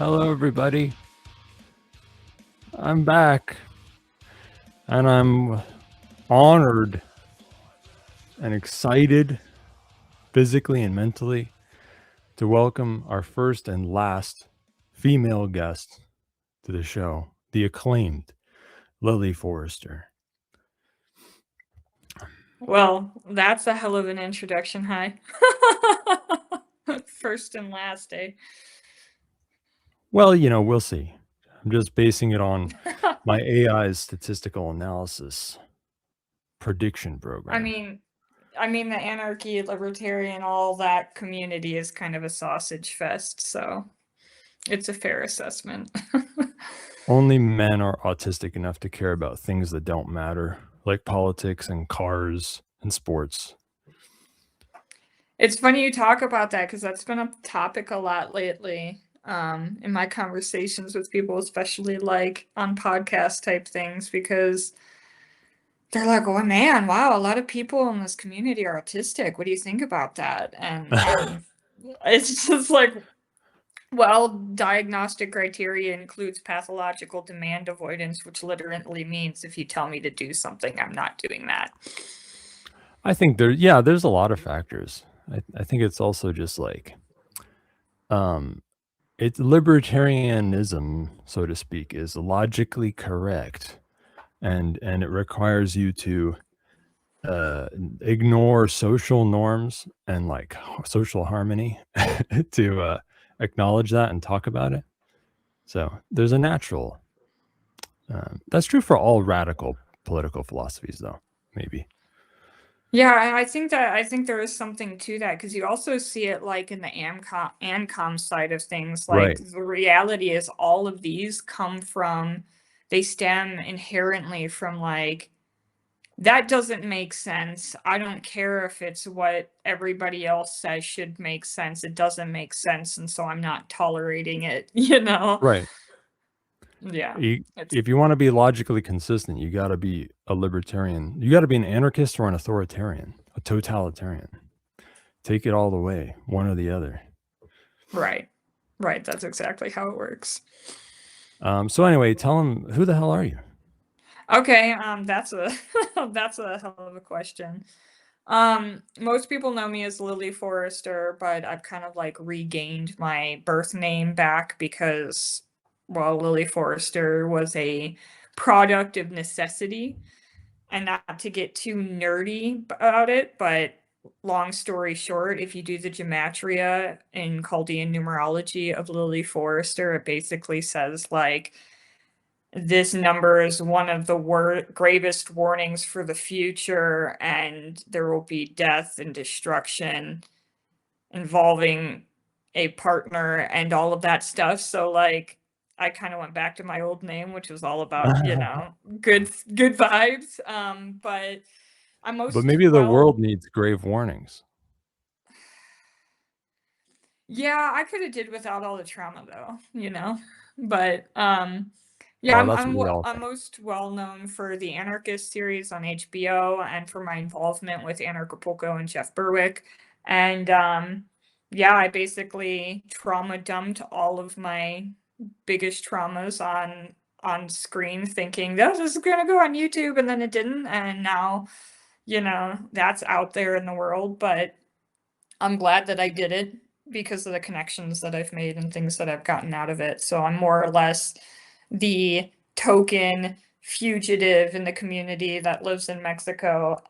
Hello, everybody. I'm back, and I'm honored and excited, physically and mentally, to welcome our first and last female guest to the show, the acclaimed Lily Forrester. Well, that's a hell of an introduction, hi. First and last, eh? Well, we'll see. I'm just basing it on my AI's statistical analysis prediction I program. mean, the anarchy, libertarian, all that community is kind of a sausage fest, so it's a fair assessment. Only men are autistic enough to care about things that don't matter, like politics and cars and sports. It's funny you talk about that because that's been a topic a lot lately in my conversations with people, especially like on podcast type things, because they're like, oh man, wow, a lot of people in this community are autistic. What do you think about that? And it's just like, well, diagnostic criteria includes pathological demand avoidance, which literally means if you tell me to do something, I'm not doing that. I think there's a lot of factors. I think it's also just like, it's libertarianism, so to speak, is logically correct, and it requires you to ignore social norms and like social harmony to acknowledge that and talk about it. So there's a natural. That's true for all radical political philosophies, though. Maybe. Yeah, and I think there is something to that because you also see it like in the ANCOM side of things. Like Right. the reality is all of these they stem inherently from like that doesn't make sense. I don't care if it's what everybody else says should make sense. It doesn't make sense, and so I'm not tolerating it, you know? Right. Yeah. It's If you want to be logically consistent, you got to be a libertarian. You got to be an anarchist or an authoritarian, a totalitarian. Take it all the way, one or the other. right. Right, that's exactly how it works. So anyway, tell them, who the hell are you? Okay, that's a that's a hell of a question. Most people know me as Lily Forrester, but I've kind of like regained my birth name back because, well, Lily Forrester was a product of necessity. And not to get too nerdy about it, but long story short, if you do the gematria in Chaldean numerology of Lily Forrester, it basically says like this number is one of the gravest warnings for the future, and there will be death and destruction involving a partner and all of that stuff. So like I kind of went back to my old name, which was all about, good vibes. But I'm But most maybe the world well needs grave warnings. yeah, I could have did without all the trauma though, you know. But yeah, Well, that's what we all I'm think. most well known for the Anarchist series on HBO and for my involvement with Acapulco and Jeff Berwick. And yeah, I basically trauma dumped all of my biggest traumas on screen thinking this is gonna go on YouTube, and then it didn't, and now, that's out there in the world. But I'm glad that I did it because of the connections that I've made and things that I've gotten out of it. So I'm more or less the token fugitive in the community that lives in Mexico,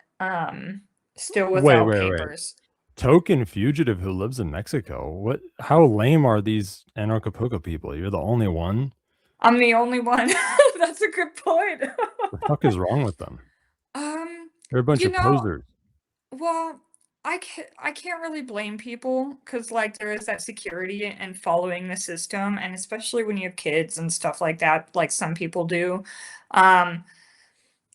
still Wait, without wait, wait. papers. Token fugitive who lives in Mexico. What? How lame are these Anarchapulco people? You're the only one. I'm the only one. That's a good point. The fuck is wrong with them? um, They're a bunch you of know, posers. well, I can't really blame people because like there is that security and following the system, and especially when you have kids and stuff like that, like some people do. Um,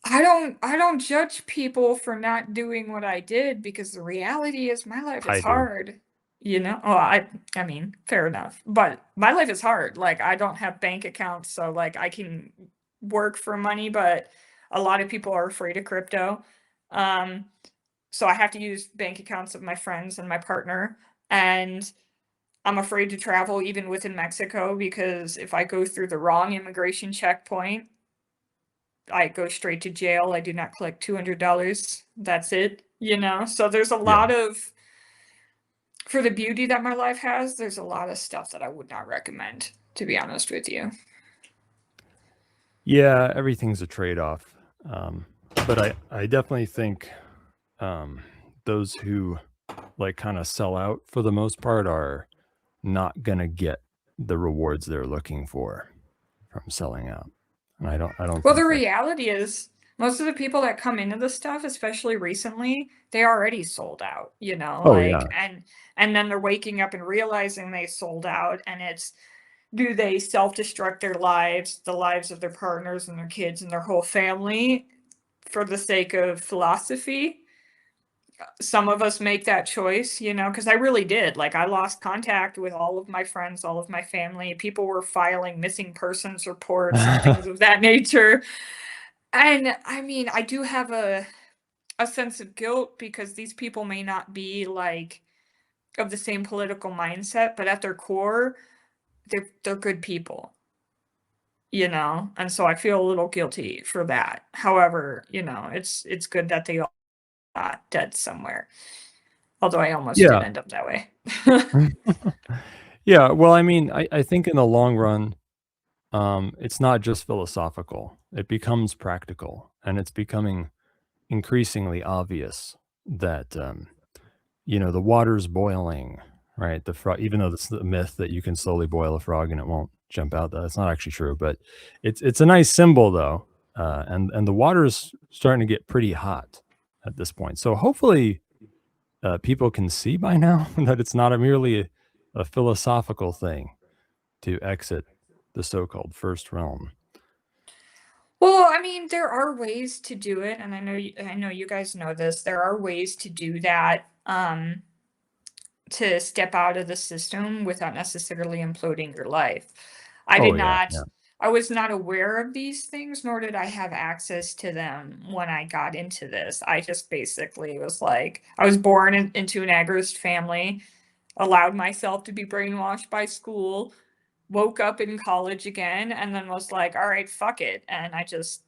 I don't judge people for not doing what I did because the reality is my life is I do. hard. Well, I mean, fair enough. But my life is hard. Like I don't have bank accounts, so like I can work for money, but a lot of people are afraid of crypto. Um, so I have to use bank accounts of my friends and my partner. And I'm afraid to travel even within Mexico because if I go through the wrong immigration checkpoint, I go straight to jail. I do not collect $200. That's it, So there's a Yeah. lot of for the beauty that my life has, there's a lot of stuff that I would not recommend, to be honest with you. Yeah, everything's a trade-off. But I definitely think those who like kind of sell out for the most part are not gonna get the rewards they're looking for from selling out. And I don't Well, the think that. reality is most of the people that come into this stuff, especially recently, they already sold out, Oh yeah. and then they're waking up and realizing they sold out, and it's do they self-destruct their lives, the lives of their partners and their kids and their whole family for the sake of philosophy? Some of us make that choice, because I really did. Like, I lost contact with all of my friends, all of my family. People were filing missing persons reports and things of that nature. And I mean, I do have a sense of guilt because these people may not be like of the same political mindset, but at their core, they're good people, And so I feel a little guilty for that. However, it's good that they all got dead somewhere. Although I almost did Yeah. end up that way. Yeah, well, I mean, I think in the long run, it's not just philosophical. It becomes practical, and it's becoming increasingly obvious that the water's boiling, right? The frog, even though it's the myth that you can slowly boil a frog and it won't jump out, that's not actually true. But it's a nice symbol though, and the water's starting to get pretty hot at this point. So hopefully, people can see by now that it's not merely a philosophical thing to exit the so-called first realm. Well, I mean, there are ways to do it, and I know you guys know this. There are ways to do that, to step out of the system without necessarily imploding your life. I Oh did yeah, not yeah. I was not aware of these things, nor did I have access to them when I got into this. I just basically was like, I was born into an agrist family, allowed myself to be brainwashed by school, woke up in college again, and then was like, all right, fuck it. And I just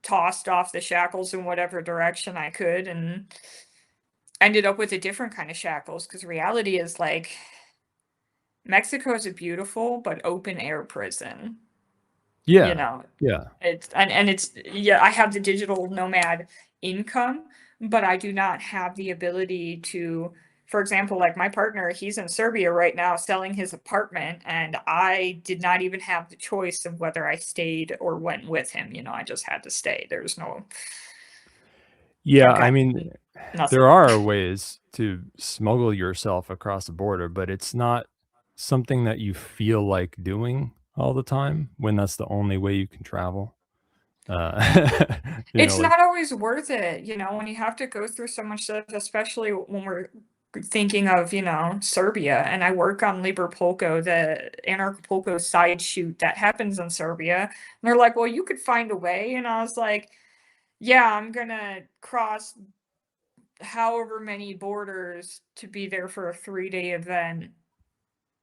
tossed off the shackles in whatever direction I could and ended up with a different kind of shackles because reality is like Mexico is a beautiful but open air prison. You Yeah, know, yeah. and it's yeah, I have the digital nomad income, but I do not have the ability to, for example, like my partner, he's in Serbia right now selling his apartment, and I did not even have the choice of whether I stayed or went with him. I just had to stay. There's no, Yeah, I've I got mean, there nothing. are ways to smuggle yourself across the border, but it's not something that you feel like doing all the time when that's the only way you can travel. It's Like, not always worth it, when you have to go through so much stuff, especially when we're thinking of, Serbia, and I work on Liverpolko, the Anarchipolko side shoot that happens in Serbia. And they're like, "Well, you could find a way." And I was like, "Yeah, I'm gonna cross however many borders to be there for a 3-day event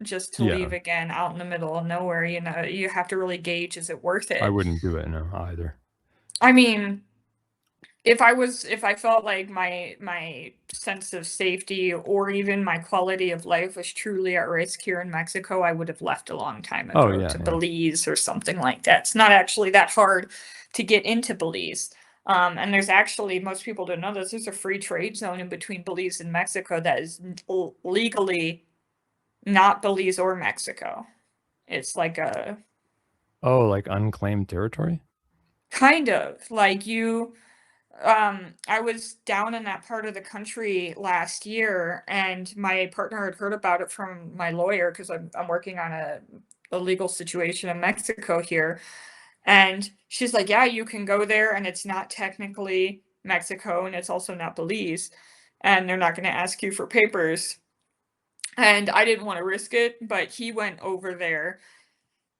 just to yeah, leave again out in the middle of nowhere." You have to really gauge, is it worth I it? wouldn't do it, no, either. I mean, if I felt like my sense of safety or even my quality of life was truly at risk here in Mexico, I would have left a long time Oh, ago yeah, to yeah. Belize or something like that. It's not actually that hard to get into Belize. And there's actually, most people don't know this, there's a free trade zone in between Belize and Mexico that is legally not Belize or Mexico. It's like a Oh, like unclaimed territory? kind of like I was down in that part of the country last year, and my partner had heard about it from my lawyer because I'm working on a legal situation in Mexico here. And she's like, "Yeah, you can go there, and it's not technically Mexico, and it's also not Belize, and they're not going to ask you for papers." And I didn't want to risk it, but he went over there.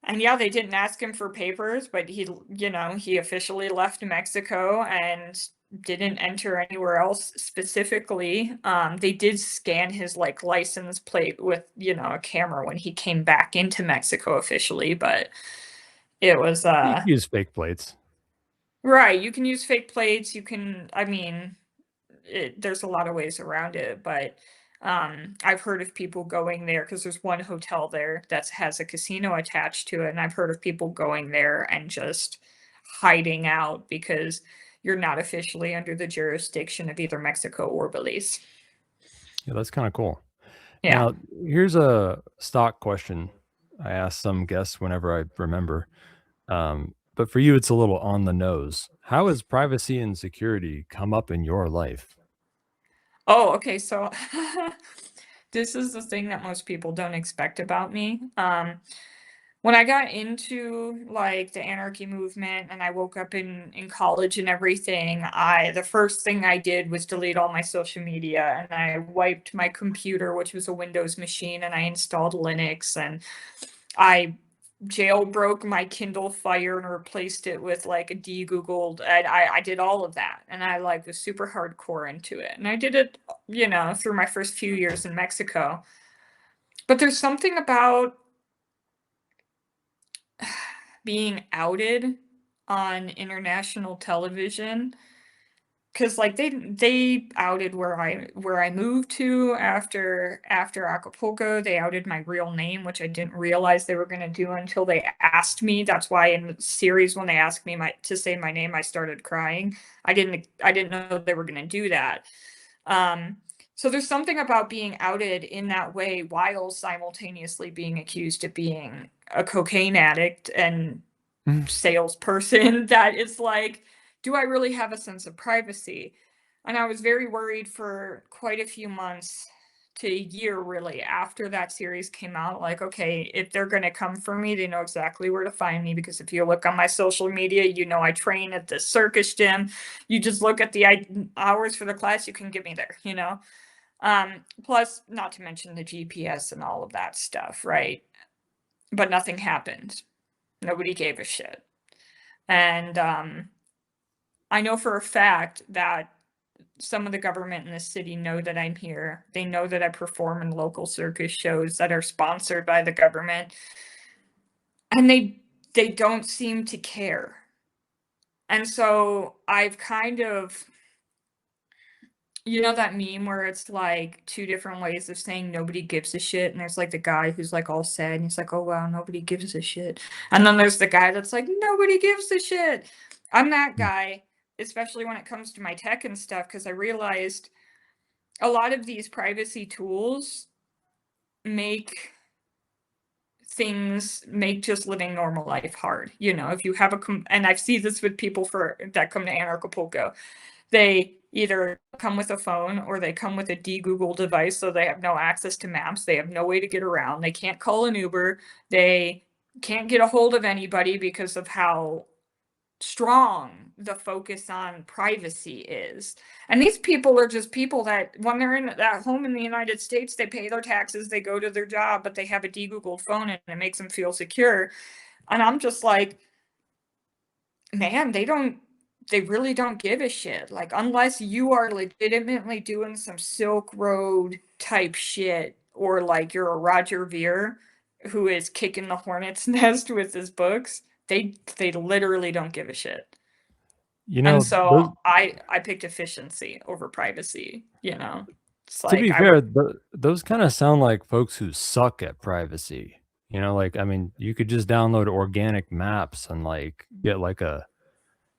And yeah, they didn't ask him for papers, but he officially left Mexico and didn't enter anywhere else specifically. They did scan his like license plate with, a camera when he came back into Mexico officially, but it was You can use fake plates. right. You can use fake plates. There's a lot of ways around it, but I've heard of people going there because there's one hotel there that has a casino attached to it, and I've heard of people going there and just hiding out because you're not officially under the jurisdiction of either Mexico or Belize. Yeah, that's kind of cool. Yeah. Now, here's a stock question I ask some guests whenever I remember. But for you, it's a little on the nose. How has privacy and security come up in your life? Oh, okay. So this is the thing that most people don't expect about me. When I got into like the anarchy movement and I woke up in college and everything, the first thing I did was delete all my social media, and I wiped my computer, which was a Windows machine, and I installed Linux, and I jailbroke my Kindle Fire and replaced it with like a de-googled, and I did all of that, and I like was super hardcore into it, and I did it, through my first few years in Mexico. But there's something about being outed on international television, because like they outed where I moved to after Acapulco. They outed my real name, which I didn't realize they were going to do until they asked me. That's why in the series, when they asked me to say my name, I started crying. I didn't know they were going to do that. So there's something about being outed in that way while simultaneously being accused of being a cocaine addict and salesperson that is like, do I really have a sense of privacy? And I was very worried for quite a few months to a year really after that series came out. Like, okay, if they're going to come for me, they know exactly where to find me, because if you look on my social media, I train at the circus gym. You just look at the hours for the class, you can get me there. Plus, not to mention the GPS and all of that stuff, right? But nothing happened. Nobody gave a shit. And I know for a fact that some of the government in the city know that I'm here. They know that I perform in local circus shows that are sponsored by the government. And they don't seem to care. And so I've kind of, that meme where it's like two different ways of saying nobody gives a shit, and there's like the guy who's like all sad and he's like, oh wow, nobody gives a shit, and then there's the guy that's like, nobody gives a shit. I'm that guy, especially when it comes to my tech and stuff, because I realized a lot of these privacy tools make just living normal life hard. If you have and I see this with people that come to Anarchapulco, they either come with a phone or they come with a de-Google device, so they have no access to maps. They have no way to get around. They can't call an Uber. They can't get a hold of anybody because of how strong the focus on privacy is. And these people are just people that when they're at home in the United States, they pay their taxes, they go to their job, but they have a de-Googled phone and it makes them feel secure. And I'm just like, man, they really don't give a shit. Like, unless you are legitimately doing some Silk Road type shit, or like you're a Roger Ver who is kicking the hornet's nest with his books, they literally don't give a shit. And so I picked efficiency over privacy. It's to like be fair, those kind of sound like folks who suck at privacy. Like, I mean, you could just download organic maps and like get like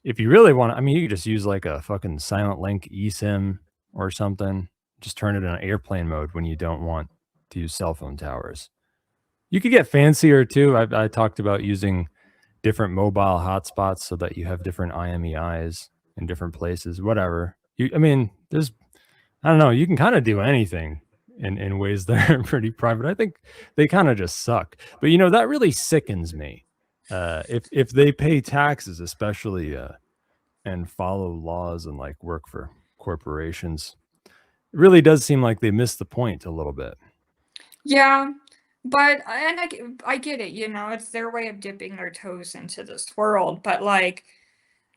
if you really want to, I mean, you could just use like a fucking silent link eSIM or something. Just turn it on airplane mode when you don't want to use cell phone towers. You could get fancier too. I talked about using different mobile hotspots so that you have different IMEIs in different places, whatever. I mean, I don't know, you can kind of do anything in ways that are pretty private. I think they kind of just suck. But that really sickens me. If they pay taxes, especially and follow laws and like work for corporations, it really does seem like they miss the point a little bit. Yeah, but and I get it, it's their way of dipping their toes into this world, but like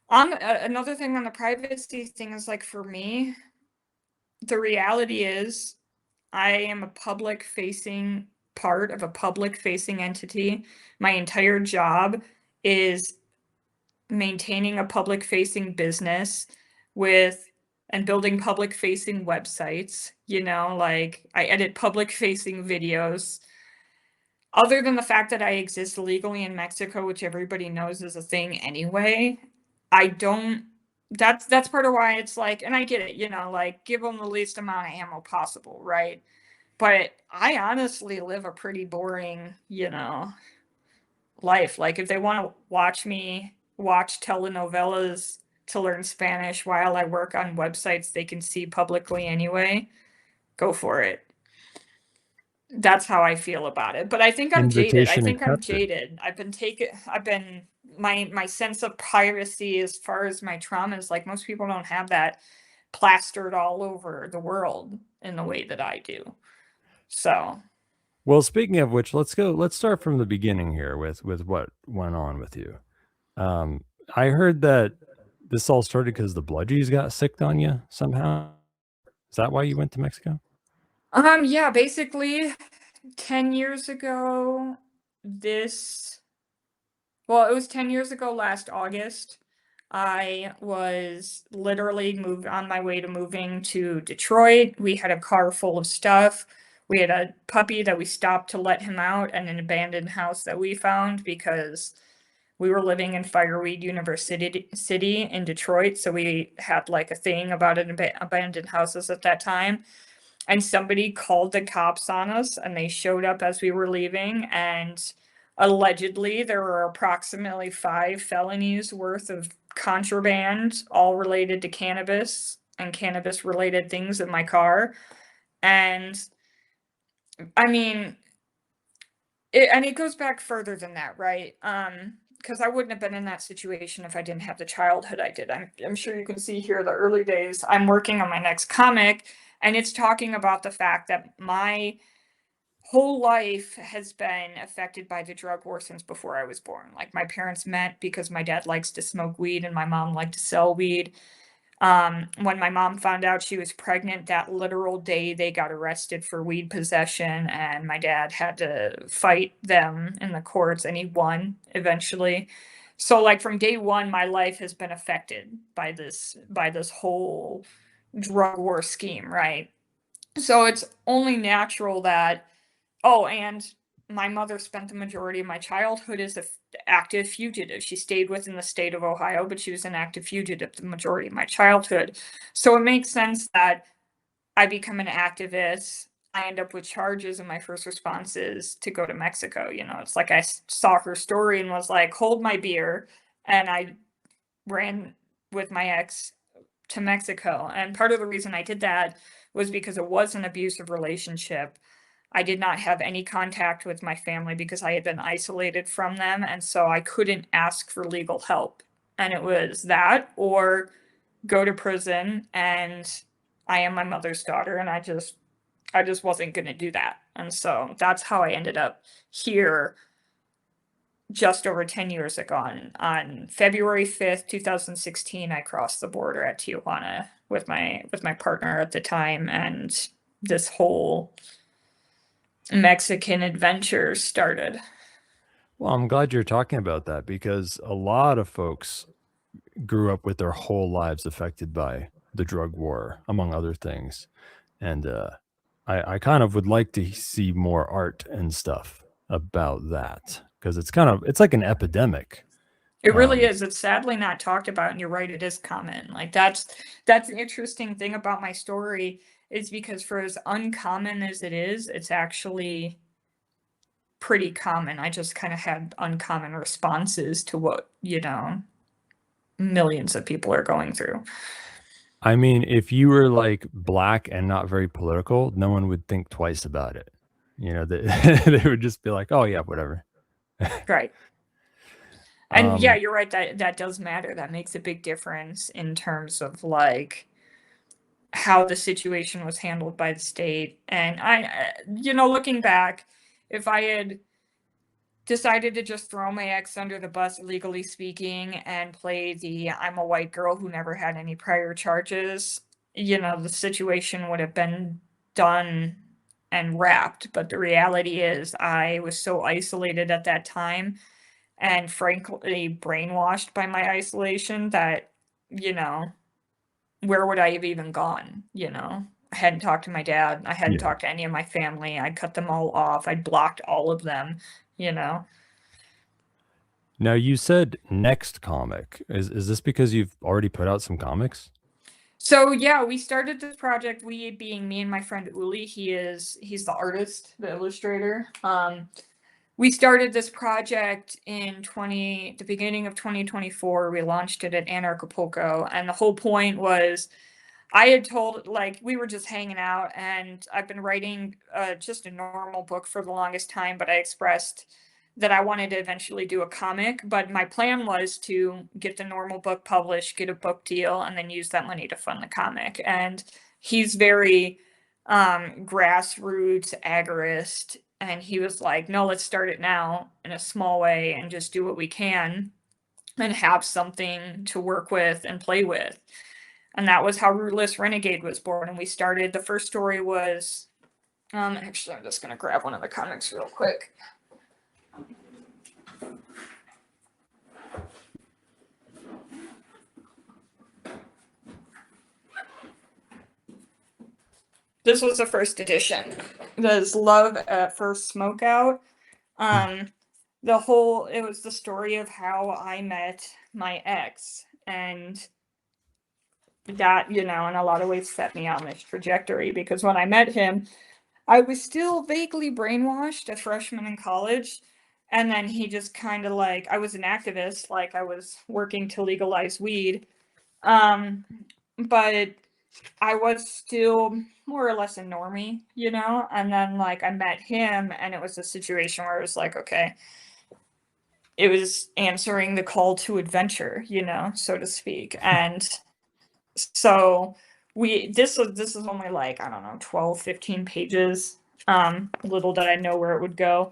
Another thing on the privacy thing is, like, for me, the reality is I am a public facing part of a public facing entity. My entire job is maintaining a public facing business with and building public facing websites, like I edit public facing videos. Other than the fact that I exist legally in Mexico, which everybody knows is a thing anyway, I don't that's part of why it's like, and I get it, like give them the least amount of ammo possible, right? But I honestly live a pretty boring, life. Like if they want to watch me watch telenovelas to learn Spanish while I work on websites they can see publicly anyway, go for it. That's how I feel about it. But I think I'm jaded. I Invitation think I'm accepted. jaded. I've been my sense of privacy as far as my traumas, like most people don't have that plastered all over the world in the way that I do. So, Well, speaking of which, let's start from the beginning here with what went on with you. I heard that this all started because the bludgies got sicked on you somehow. Is that why you went to Mexico? yeah, basically 10 years ago, this well, it was 10 years ago last August. I was literally moved on my way to moving to Detroit. We had a car full of stuff. We had a puppy that we stopped to let him out and an abandoned house that we found because we were living in Fireweed University City in Detroit. So we had like a thing about abandoned houses at that time. And somebody called the cops on us and they showed up as we were leaving, and allegedly there were approximately 5 felonies worth of contraband, all related to cannabis and cannabis related things in my car. And I mean, it goes back further than that, right? Because I wouldn't have been in that situation if I didn't have the childhood I did. I'm sure you can see here the early days. I'm working on my next comic, and it's talking about the fact that my whole life has been affected by the drug war since before I was born. Like my parents met because my dad likes to smoke weed and my mom liked to sell weed. When my mom found out she was pregnant, that literal day they got arrested for weed possession, and my dad had to fight them in the courts, and he won eventually. So, like from day one, my life has been affected by this whole drug war scheme, right? So it's only natural that. Oh, and my mother spent the majority of my childhood as an active fugitive. She stayed within the state of Ohio, but she was an active fugitive the majority of my childhood. So it makes sense that I become an activist. I end up with charges, and my first response is to go to Mexico. It's like I saw her story and was like, hold my beer. And I ran with my ex to Mexico. And part of the reason I did that was because it was an abusive relationship. I did not have any contact with my family because I had been isolated from them, and so I couldn't ask for legal help. And it was that or go to prison, and I am my mother's daughter, and I just wasn't going to do that. And so that's how I ended up here just over 10 years ago. On February 5th, 2016, I crossed the border at Tijuana with my partner at the time, and this whole Mexican adventure started. Well, I'm glad you're talking about that because a lot of folks grew up with their whole lives affected by the drug war, among other things. And I kind of would like to see more art and stuff about that because it's like an epidemic. It really Um, is. It's sadly not talked about, and you're right, it is common. Like that's an interesting thing about my story, is because for as uncommon as it is, it's actually pretty common. I just kind of had uncommon responses to what, millions of people are going through. I mean, if you were like black and not very political, no one would think twice about it. They, they would just be like, "Oh yeah, whatever." Right. And yeah, Um, you're right, that does matter. That makes a big difference in terms of like how the situation was handled by the state. And looking back, if I had decided to just throw my ex under the bus, legally speaking, and play the I'm a white girl who never had any prior charges, the situation would have been done and wrapped. But the reality is, I was so isolated at that time and frankly brainwashed by my isolation that, where would I have even gone? I hadn't talked to my dad. I hadn't Yeah. talked to any of my family. I cut them all off. I'd blocked all of them, you know. Now you said next comic. Is this because you've already put out some comics? So yeah, we started this project, we being me and my friend Uli. He's the artist, the illustrator. We started this project in the beginning of 2024. We launched it at Acapulco, and the whole point was I had told, like, we were just hanging out, and I've been writing just a normal book for the longest time, but I expressed that I wanted to eventually do a comic. But my plan was to get the normal book published, get a book deal, and then use that money to fund the comic. And he's very grassroots agorist, and he was like, no, let's start it now in a small way and just do what we can and have something to work with and play with. And that was how Rootless Renegade was born. And we started, the first story was, actually, I'm just going to grab one of the comics real quick. This was the first edition. There's Love at First Smokeout. It was the story of how I met my ex, and that, in a lot of ways set me on this trajectory, because when I met him, I was still vaguely brainwashed, a freshman in college. And then he just kind of like, I was an activist, like I was working to legalize weed. But I was still more or less a normie, and then like I met him, and it was a situation where it was like, okay, it was answering the call to adventure, so to speak. And so this is only like, I don't know, 12, 15 pages. Little did I know where it would go.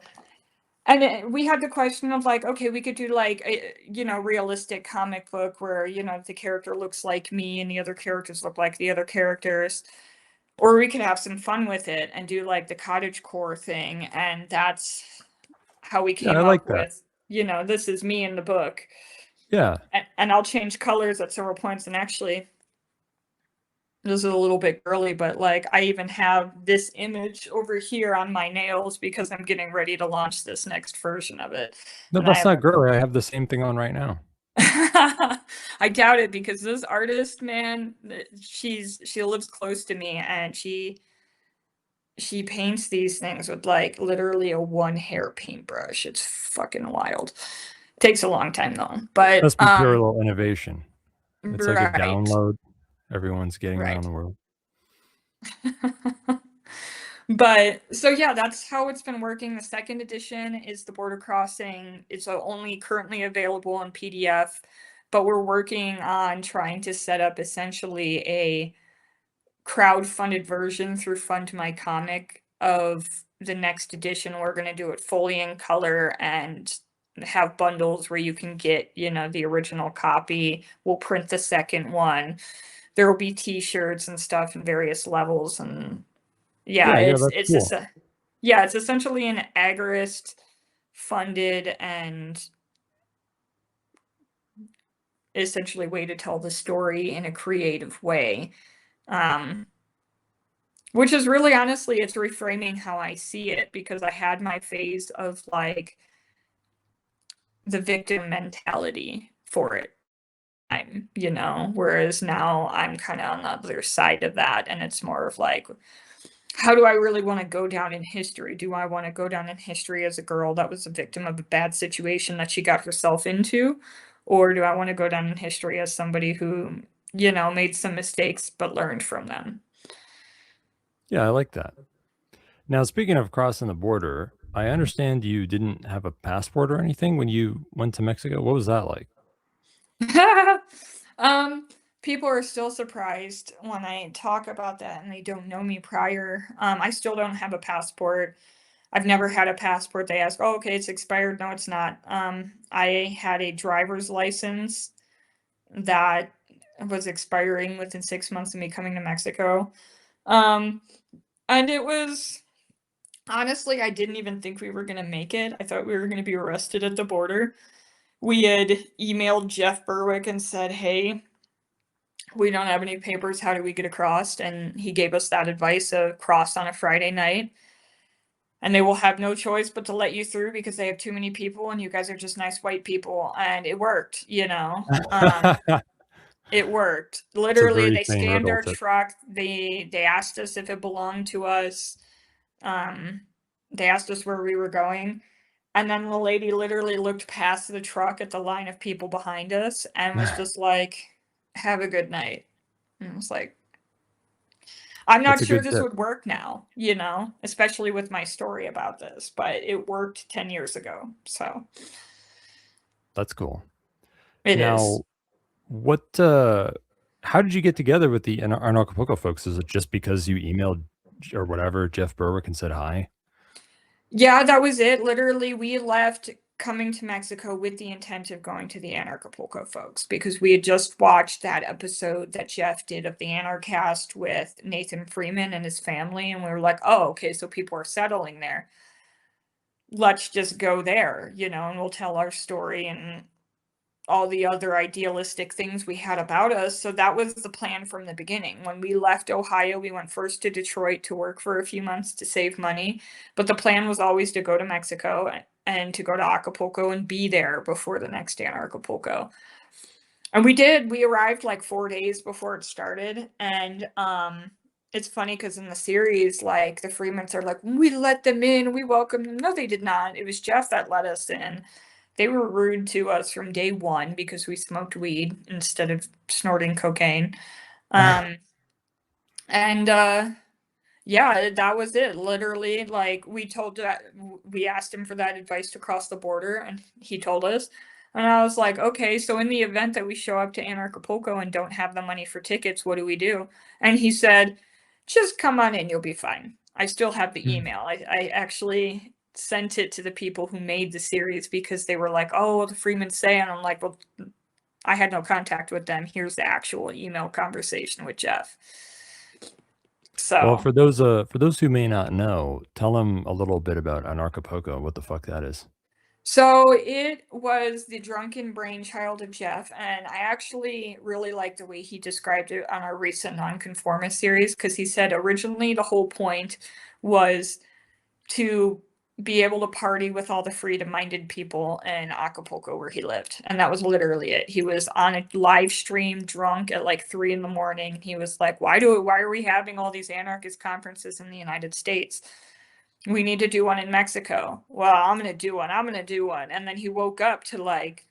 And we had the question of like, okay, we could do like a, realistic comic book where, the character looks like me and the other characters look like the other characters. Or we could have some fun with it and do like the cottagecore thing. And that's how we Yeah, I came like up that. with, this is me in the book. Yeah. And I'll change colors at several points. And actually, this is a little bit girly, but like I even have this image over here on my nails because I'm getting ready to launch this next version of it. No, And I that's have not girly. I have the same thing on right now. I doubt it, because this artist, man, she lives close to me, and she paints these things with like literally a one hair paintbrush. It's fucking wild. Takes a long time though. But Must be pure little innovation. It's like a right. download everyone's getting around Right. the world. But so yeah, that's how it's been working. The second edition is the border crossing. It's only currently available in PDF, but we're working on trying to set up essentially a crowd-funded version through Fund My Comic of the next edition. We're going to do it fully in color and have bundles where you can get, the original copy. We'll print the second one. There will be t-shirts and stuff in various levels, and yeah, Yeah, that's cool. it's essentially an agorist funded and essentially way to tell the story in a creative way. Which is really, honestly, it's reframing how I see it, because I had my phase of like the victim mentality for it. Whereas now I'm kind of on the other side of that, and it's more of like, how do I really want to go down in history? Do I want to go down in history as a girl that was a victim of a bad situation that she got herself into? Or do I want to go down in history as somebody who, made some mistakes but learned from them? Yeah, I like that. Now, speaking of crossing the border, I understand you didn't have a passport or anything when you went to Mexico. What was that like? People are still surprised when I talk about that and they don't know me prior. I still don't have a passport. I've never had a passport. They ask, oh, okay, it's expired. No, it's not. I had a driver's license that was expiring within 6 months of me coming to Mexico. And it was honestly, I didn't even think we were going to make it. I thought we were going to be arrested at the border. We had emailed Jeff Berwick and said, hey, we don't have any papers. How do we get across? And he gave us that advice of cross on a Friday night. And they will have no choice but to let you through because they have too many people and you guys are just nice white people. And it worked, you know. It worked. It's a Literally, very they Thane scanned riddle our to truck. They asked us if it belonged to us. They asked us where we were going. And then the lady literally looked past the truck at the line of people behind us and was just like, have a good night. And I was like, I'm not That's a sure good this tip. would work now, you know, especially with my story about this, but it worked 10 years ago. So That's cool. it is. Now, what how did you get together with the Acapulco folks? Is it just because you emailed or whatever Jeff Berwick and said hi? Yeah, that was it. Literally, we left coming to Mexico with the intent of going to the Acapulco folks because we had just watched that episode that Jeff did of the Anarchist with Nathan Freeman and his family. And we were like, oh, okay, so people are settling there. Let's just go there, you know, and we'll tell our story and all the other idealistic things we had about us. So that was the plan from the beginning. When we left Ohio, we went first to Detroit to work for a few months to save money. But the plan was always to go to Mexico and to go to Acapulco and be there before the next day in Acapulco. And we did. We arrived like 4 days before it started. And it's funny because in the series, like the Freemans are like, we let them in, we welcomed them. No, they did not. It was Jeff that let us in. They were rude to us from day one because we smoked weed instead of snorting cocaine. Um, and yeah, that was it. Literally, like we asked him for that advice to cross the border, and he told us. And I was like, okay, so in the event that we show up to Anarchapulco and don't have the money for tickets, what do we do? And he said, just come on in, you'll be fine. I still have the email. I actually sent it to the people who made the series because they were like, oh, the Freeman say, and I'm like, well, I had no contact with them. Here's the actual email conversation with Jeff. Well, So for those who may not know, tell them a little bit about Anarchapulco, what the fuck that is. So it was the drunken brainchild of Jeff, and I actually really like the way he described it on our recent Nonconformist series because he said originally the whole point was to be able to party with all the freedom-minded people in Acapulco where he lived, and that was literally it. He was on a live stream drunk at like 3 in the morning. He was like, why are we having all these anarchist conferences in the United States? We need to do one in Mexico. Well, I'm going to do one. I'm going to do one. And then he woke up to like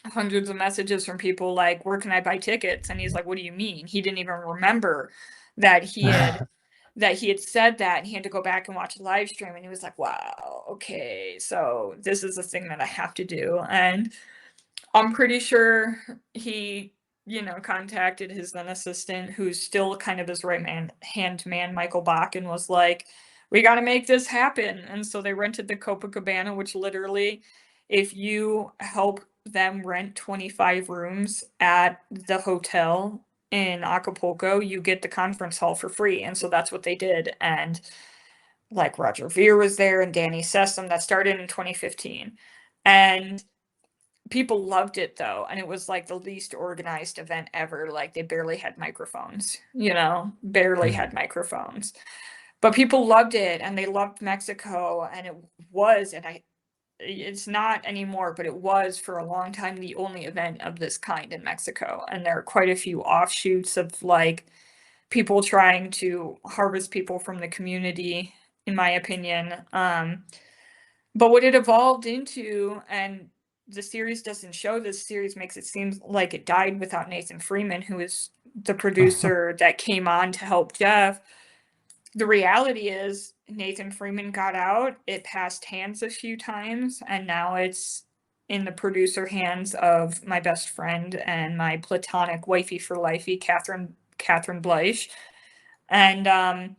hundreds of messages from people like, where can I buy tickets? And he's like, what do you mean? He didn't even remember that he had said that, and he had to go back and watch a live stream, and he was like, wow, okay, so this is a thing that I have to do. And I'm pretty sure he, you know, contacted his then assistant, who's still kind of his hand man, Michael Bach, and was like, we got to make this happen. And so they rented the Copacabana, which literally, if you help them rent 25 rooms at the hotel in Acapulco, you get the conference hall for free. And so that's what they did. And like Roger Ver was there and Danny Sessom. That started in 2015. And people loved it though, and it was like the least organized event ever. Like they barely had microphones, you know, barely had microphones. But people loved it, and they loved Mexico, and it was, and it's not anymore, but it was for a long time the only event of this kind in Mexico. And there are quite a few offshoots of like people trying to harvest people from the community, in my opinion. But what it evolved into, and the series doesn't show this, series makes it seem like it died without Nathan Freeman, who is the producer that came on to help Jeff. The reality is Nathan Freeman got out, it passed hands a few times, and now it's in the producer hands of my best friend and my platonic wifey for lifey, Catherine Bleich. And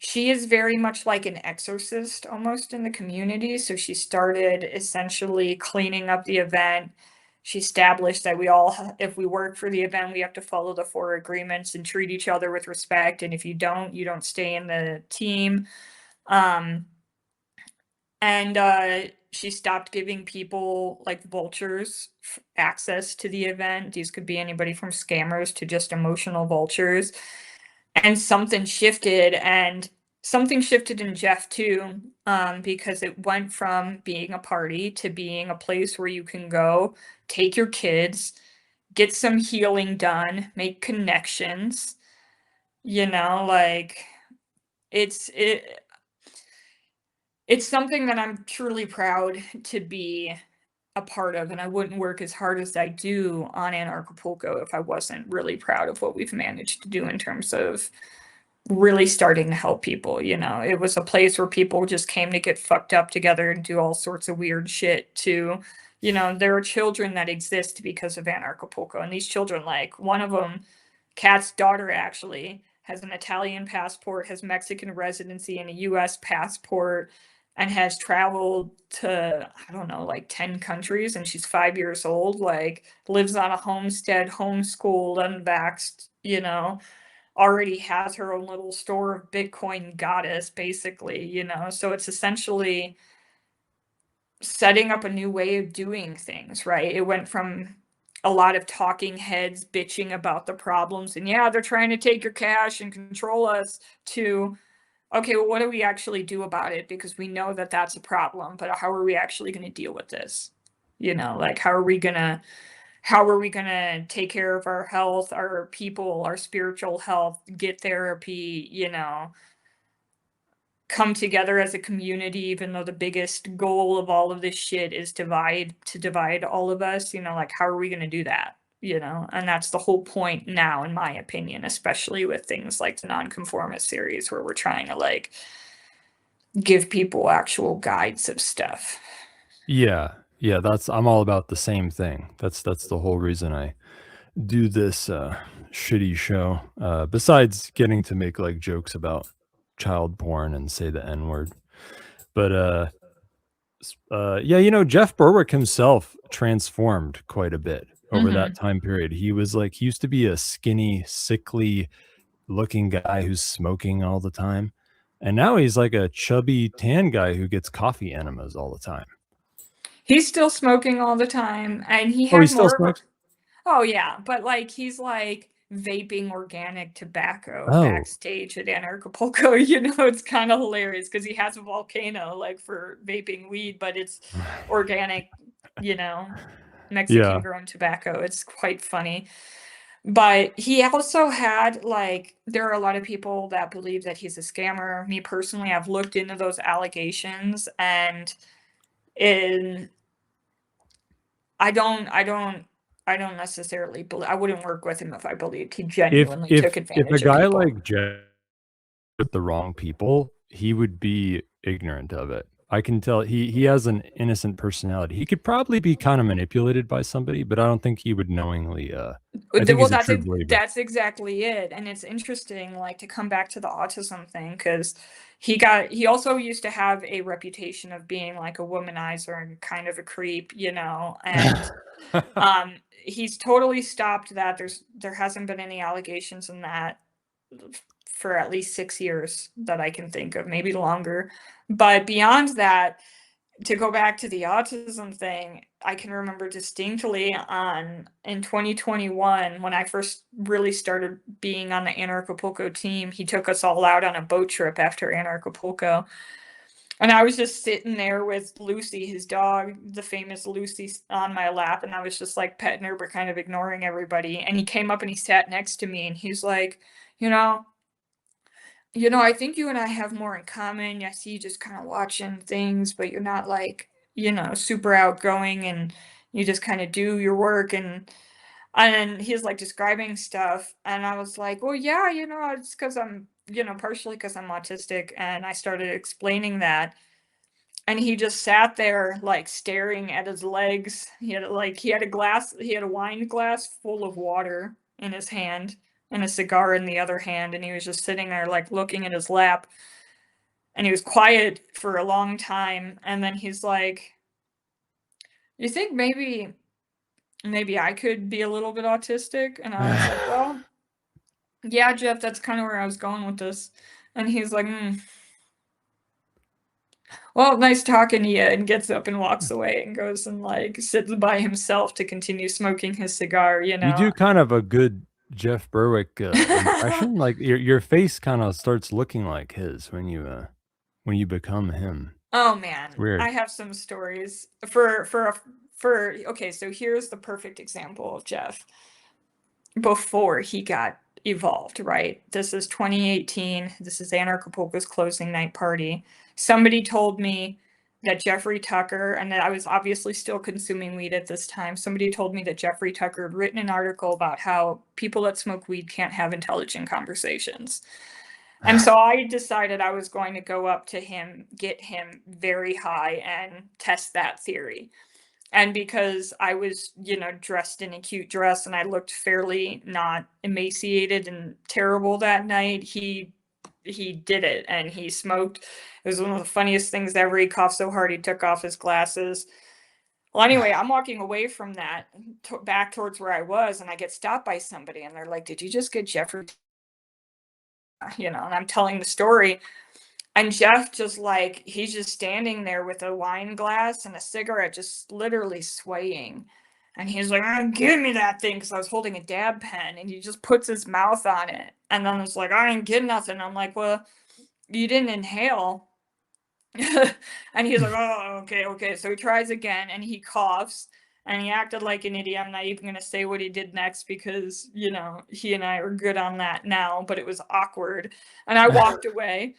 She is very much like an exorcist almost in the community. So she started essentially cleaning up the event. She established that if we work for the event, we have to follow the 4 agreements and treat each other with respect. And if you don't stay in the team. Um, and she stopped giving people like vultures access to the event. These could be anybody from scammers to just emotional vultures. And something shifted in Jeff too, because it went from being a party to being a place where you can go, take your kids, get some healing done, make connections, like it's it it's something that I'm truly proud to be a part of, and I wouldn't work as hard as I do on Acapulco if I wasn't really proud of what we've managed to do in terms of really starting to help people. It was a place where people just came to get fucked up together and do all sorts of weird shit too. There are children that exist because of Acapulco, and these children, like one of them, Kat's daughter, actually has an Italian passport, has Mexican residency and a US passport, and has traveled to, I don't know, like 10 countries, and she's 5 years old, like lives on a homestead, homeschooled, unvaxxed, already has her own little store of Bitcoin goddess, basically, so it's essentially setting up a new way of doing things, right? It went from a lot of talking heads bitching about the problems and, yeah, they're trying to take your cash and control us, to, okay, well, what do we actually do about it? Because we know that that's a problem, but how are we actually going to deal with this? Like, how are we going to take care of our health, our people, our spiritual health, get therapy, come together as a community, even though the biggest goal of all of this shit is to divide all of us, like, how are we going to do that? And that's the whole point now, in my opinion, especially with things like the nonconformist series, where we're trying to like give people actual guides of stuff. Yeah. Yeah, I'm all about the same thing. That's the whole reason I do this shitty show. Besides getting to make like jokes about child porn and say the N-word. But yeah, Jeff Berwick himself transformed quite a bit over Hmm. that time period. He used to be a skinny, sickly looking guy who's smoking all the time. And now he's like a chubby tan guy who gets coffee enemas all the time. He's still smoking all the time, and he Oh, he had still more of a, smokes? oh yeah, but like he's like vaping organic tobacco Oh. backstage at Acapulco. It's kind of hilarious because he has a volcano like for vaping weed, but it's organic, you know, Mexican Yeah. grown tobacco. It's quite funny. But he also had like, there are a lot of people that believe that he's a scammer. Me personally, I've looked into those allegations, and in I don't necessarily believe, I wouldn't work with him if I believed he If genuinely took if if a advantage of guy people. like Jeff with the wrong people, he would be ignorant of it. I can tell he has an innocent personality. He could probably be kind of manipulated by somebody, but I don't think he would knowingly I think Well, he's a true believer. that's exactly it, and it's interesting, like, to come back to the autism thing, because he also used to have a reputation of being like a womanizer and kind of a creep, and he's totally stopped that. There hasn't been any allegations in that for at least 6 years that I can think of, maybe longer. But beyond that, to go back to the autism thing, I can remember distinctly on in 2021 when I first really started being on the Acapulco team. He took us all out on a boat trip after Acapulco. And I was just sitting there with Lucy, his dog, the famous Lucy, on my lap, and I was just like petting her, but kind of ignoring everybody. And he came up and he sat next to me, and he's like, you know, I think you and I have more in common. I see you just kind of watching things, but you're not like, super outgoing, and you just kind of do your work. And he's like describing stuff. And I was like, well, yeah, it's because I'm, partially because I'm autistic. And I started explaining that. And he just sat there like staring at his legs. He had a wine glass full of water in his hand, and a cigar in the other hand, and he was just sitting there like looking at his lap, and he was quiet for a long time, and then he's like, "You think maybe I could be a little bit autistic?" And I was like, "Well, yeah, Jeff, that's kind of where I was going with this." And he's like, "Well, nice talking to you," and gets up and walks away and goes and like sits by himself to continue smoking his cigar, you You know. do kind of a good Jeff Berwick impression. Like your face kind of starts looking like his when you become him. Oh It's man, weird. I have some stories for okay, so here's the perfect example of Jeff before he got evolved, right? This is 2018. This is Anarchapulco's closing night party. Somebody told me that Jeffrey Tucker, and that I was obviously still consuming weed at this time. Somebody told me that Jeffrey Tucker had written an article about how people that smoke weed can't have intelligent conversations. And so I decided I was going to go up to him, get him very high, and test that theory. And because I was, dressed in a cute dress and I looked fairly not emaciated and terrible that night, he did it and he smoked. It was one of the funniest things ever. He coughed so hard he took off his glasses. Well, anyway, I'm walking away from that back towards where I was, and I get stopped by somebody, and they're like, "Did you just get Jeffrey?" And I'm telling the story. And Jeff just like, he's just standing there with a wine glass and a cigarette, just literally swaying. And he's like, give me that thing, because I was holding a dab pen, and he just puts his mouth on it. And then it's like, I ain't getting nothing. I'm like, well, you didn't inhale. And he's like, oh, okay, okay. So he tries again and he coughs and he acted like an idiot. I'm not even going to say what he did next because, he and I are good on that now, but it was awkward. And I walked away.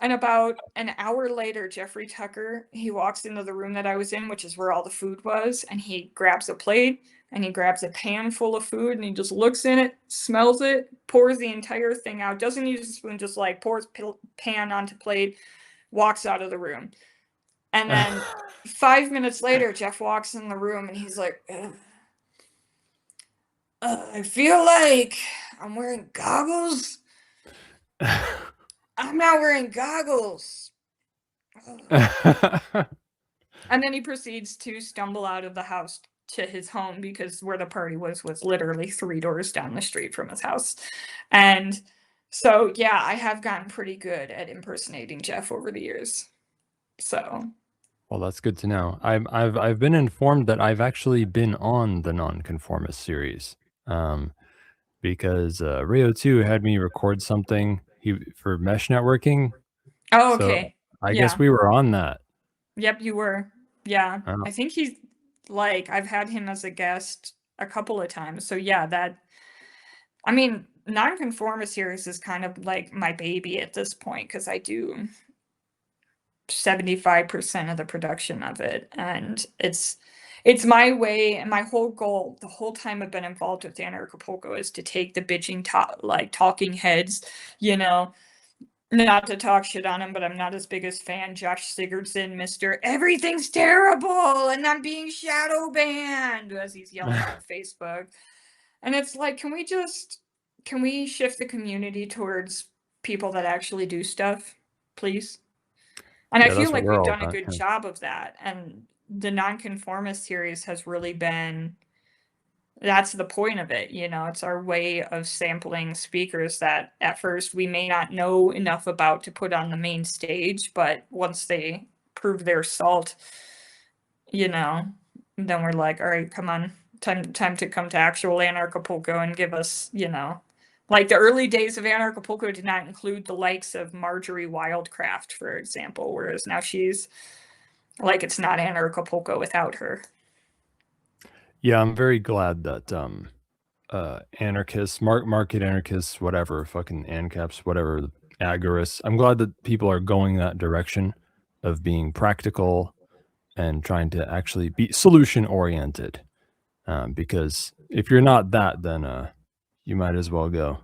And about an hour later, Jeffrey Tucker, he walks into the room that I was in, which is where all the food was, and he grabs a plate and he grabs a pan full of food and he just looks in it, smells it, pours the entire thing out, doesn't use a spoon, just like pours pan onto plate, walks out of the room. And then 5 minutes later, Jeff walks in the room and he's like, I feel like I'm wearing goggles. I'm not wearing goggles. And then he proceeds to stumble out of the house to his home, because where the party was literally 3 doors down the street from his house. And so, yeah, I have gotten pretty good at impersonating Jeff over the years. So, Well, that's good to know. I've been informed that I've actually been on the Nonconformist series, um, because Rio 2 had me record something for mesh networking. oh, So okay. I guess Yeah. we were on that. Yep, you were. Yeah. Oh, I think he's like, I've had him as a guest a couple of times. So, yeah, I mean, Nonconformist series is kind of like my baby at this point, because I do 75% of the production of it, and it's my way, and my whole goal the whole time I've been involved with Acapulco is to take the bitching talking heads, you know not to talk shit on him, but I'm not his biggest fan, Josh Sigurdson, Mr. Everything's terrible and I'm being shadow banned, as he's yelling on Facebook. And it's like, can we shift the community towards people that actually do stuff, please? And I yeah, feel that's what like we're we've all done a about. good Yeah. job of that. And the Nonconformist series has really been, that's the point of it. It's our way of sampling speakers that at first we may not know enough about to put on the main stage, but once they prove their salt, you know, then we're like, all right, come on, time to come to actual Anarchapulco and give us, like the early days of Anarchapulco did not include the likes of Marjorie Wildcraft, for example, whereas now she's like, it's not Anarchapulco without her. Yeah, I'm very glad that anarchists, market anarchists, whatever, fucking ANCAPs, whatever, the agorists. I'm glad that people are going that direction of being practical and trying to actually be solution oriented. Because if you're not that, then you might as well go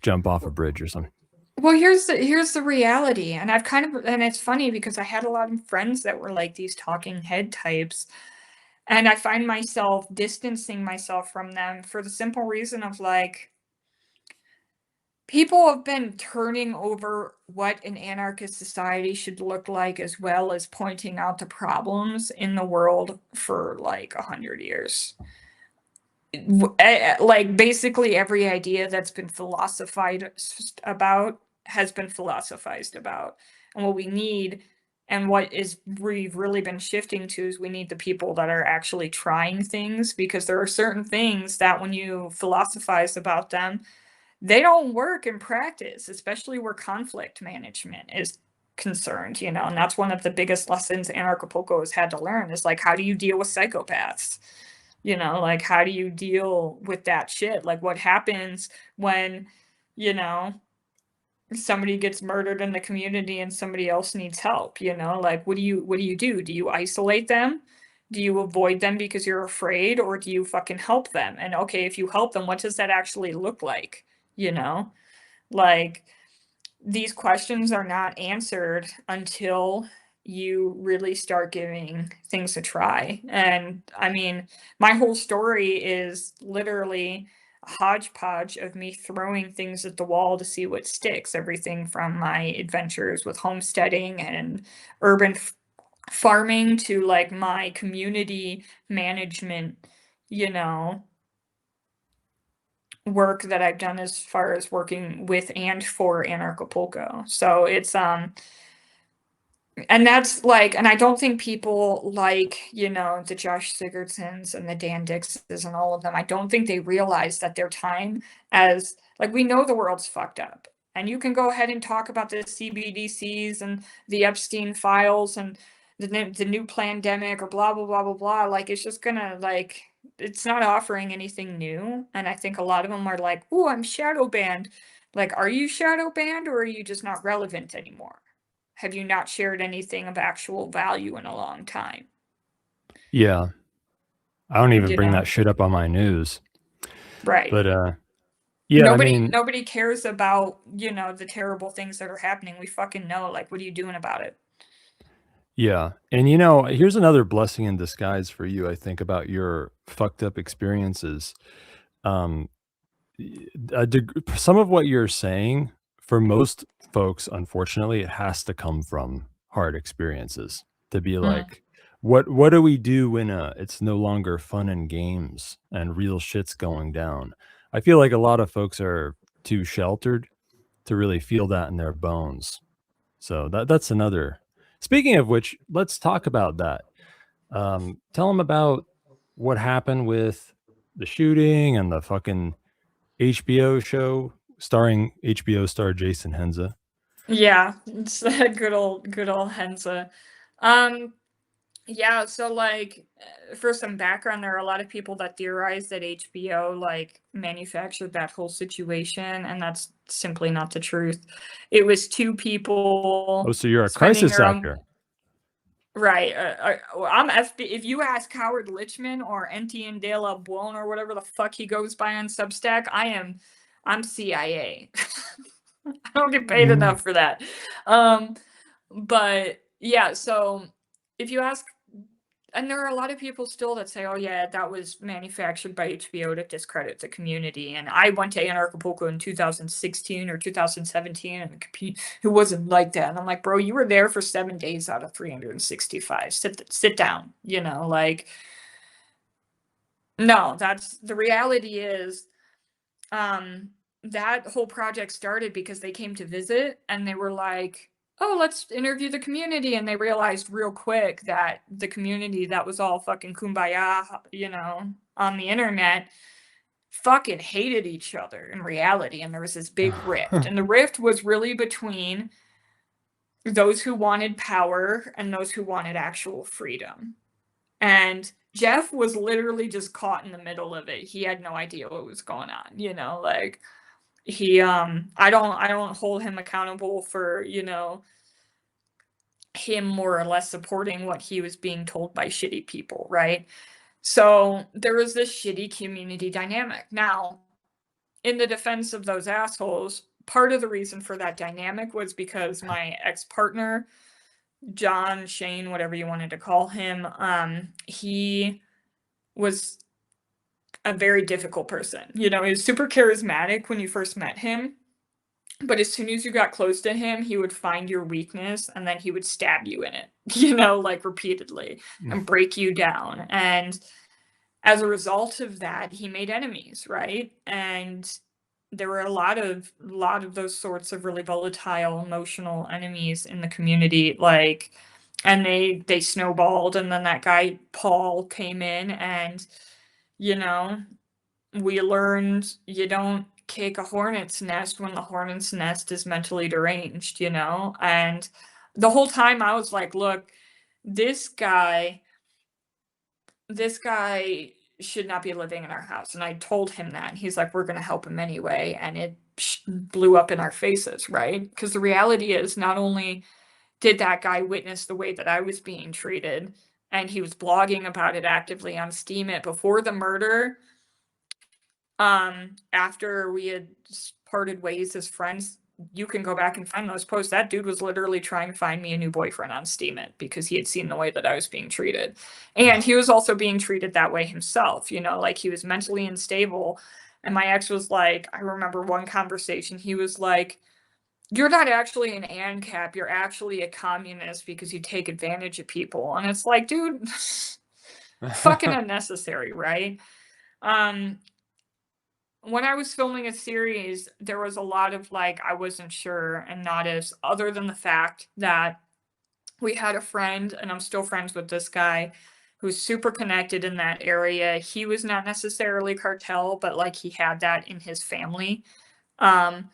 jump off a bridge or something. Well, here's the reality, and and it's funny because I had a lot of friends that were like these talking head types, and I find myself distancing myself from them for the simple reason of like, people have been turning over what an anarchist society should look like, as well as pointing out the problems in the world for like 100 years. Like basically every idea that's been philosophized about has been philosophized about. And what we need, and what is we've really been shifting to, is we need the people that are actually trying things, because there are certain things that when you philosophize about them, they don't work in practice, especially where conflict management is concerned, and that's one of the biggest lessons Anarchapulco has had to learn, is like, how do you deal with psychopaths? Like, how do you deal with that shit? Like, what happens when, somebody gets murdered in the community and somebody else needs help? Like, what do you do? Do you isolate them? Do you avoid them because you're afraid, or do you fucking help them? And okay, if you help them, what does that actually look like? Like, these questions are not answered until you really start giving things a try. And I mean, my whole story is literally a hodgepodge of me throwing things at the wall to see what sticks. Everything from my adventures with homesteading and urban farming to like my community management, you know, work that I've done as far as working with and for Anarchapulco. So it's and that's like, and I don't think people like, the Josh Sigurdsons and the Dan Dixes and all of them, I don't think they realize that their time as, like, we know the world's fucked up. And you can go ahead and talk about the CBDCs and the Epstein files and the new pandemic or blah, blah, blah, blah, blah. Like, it's just gonna, like, it's not offering anything new. And I think a lot of them are like, oh, I'm shadow banned. Like, are you shadow banned, or are you just not relevant anymore? Have you not shared anything of actual value in a long time? Yeah. I don't even You bring know? that shit up on my news. Right. But yeah, I mean, Nobody cares about, the terrible things that are happening. We fucking know, like, what are you doing about it? yeah. And here's another blessing in disguise for you, I think, about your fucked up experiences. Um some of what you're saying, for most folks, unfortunately, it has to come from hard experiences to be Mm. like, what do we do when it's no longer fun and games and real shit's going down? I feel like a lot of folks are too sheltered to really feel that in their bones. So that's another. Speaking of which, let's talk about that. Tell them about what happened with the shooting and the fucking HBO show starring HBO star Jason Henza. Yeah, it's a good old Hensa. Um, yeah, so like for some background, there are a lot of people that theorize that HBO like manufactured that whole situation, and that's simply not the truth. It was two Oh, people so you're a spending crisis their own. actor. Right. Well, I'm FB. If you ask Howard Lichman or Etienne de la Bourne or whatever the fuck he goes by on Substack, I'm CIA. I don't get paid Mm. enough for that. Um, but yeah, so if you ask, and there are a lot of people still that say, "Oh yeah, that was manufactured by HBO to discredit the community." And I went to Anarchapulco in 2016 or 2017, and it wasn't like that. And I'm like, "Bro, you were there for 7 days out of 365. Sit down." Like, no, that's the reality. Is um that whole project started because they came to visit and they were like, oh, let's interview the community, and they realized real quick that the community that was all fucking kumbaya, on the internet, fucking hated each other in reality. And there was this big rift, and the rift was really between those who wanted power and those who wanted actual freedom. And Jeff was literally just caught in the middle of it. He had no idea what was going on, like, he I don't hold him accountable for, him more or less supporting what he was being told by shitty people, right? So there was this shitty community dynamic. Now, in the defense of those assholes, part of the reason for that dynamic was because my ex-partner, John, Shane, whatever you wanted to call him, he was a very difficult person. He was super charismatic when you first met him, But as soon as you got close to him, he would find your weakness and then he would stab you in it, you know, like repeatedly and break you down. And as a result of that, he made enemies, right? And there were a lot of those sorts of really volatile emotional enemies in the community, like, and they snowballed, and then that guy Paul came in, and you know, we learned you don't kick a hornet's nest when the hornet's nest is mentally deranged, you know? And the whole time I was like, look, this guy this guy should not be living in our house. And I told him that. And he's like, we're going to help him anyway. And it blew up in our faces, right? Because the reality is, not only did that guy witness the way that I was being treated, and he was blogging about it actively on Steam it before the murder, after we had parted ways as friends, you can go back and find those posts. That dude was literally trying to find me a new boyfriend on Steam it because he had seen the way that I was being treated. And he was also being treated that way himself, you know, like he was mentally unstable. And my ex was like, I remember one conversation, he was like, you're not actually an ANCAP, you're actually a communist because you take advantage of people. And it's like, dude, fucking unnecessary, right? Um, when I was filming a series, there was a lot of like, I wasn't sure, and not as, other than the fact that we had a friend, and I'm still friends with this guy who's super connected in that area. He was not necessarily cartel, but like he had that in his family. Um,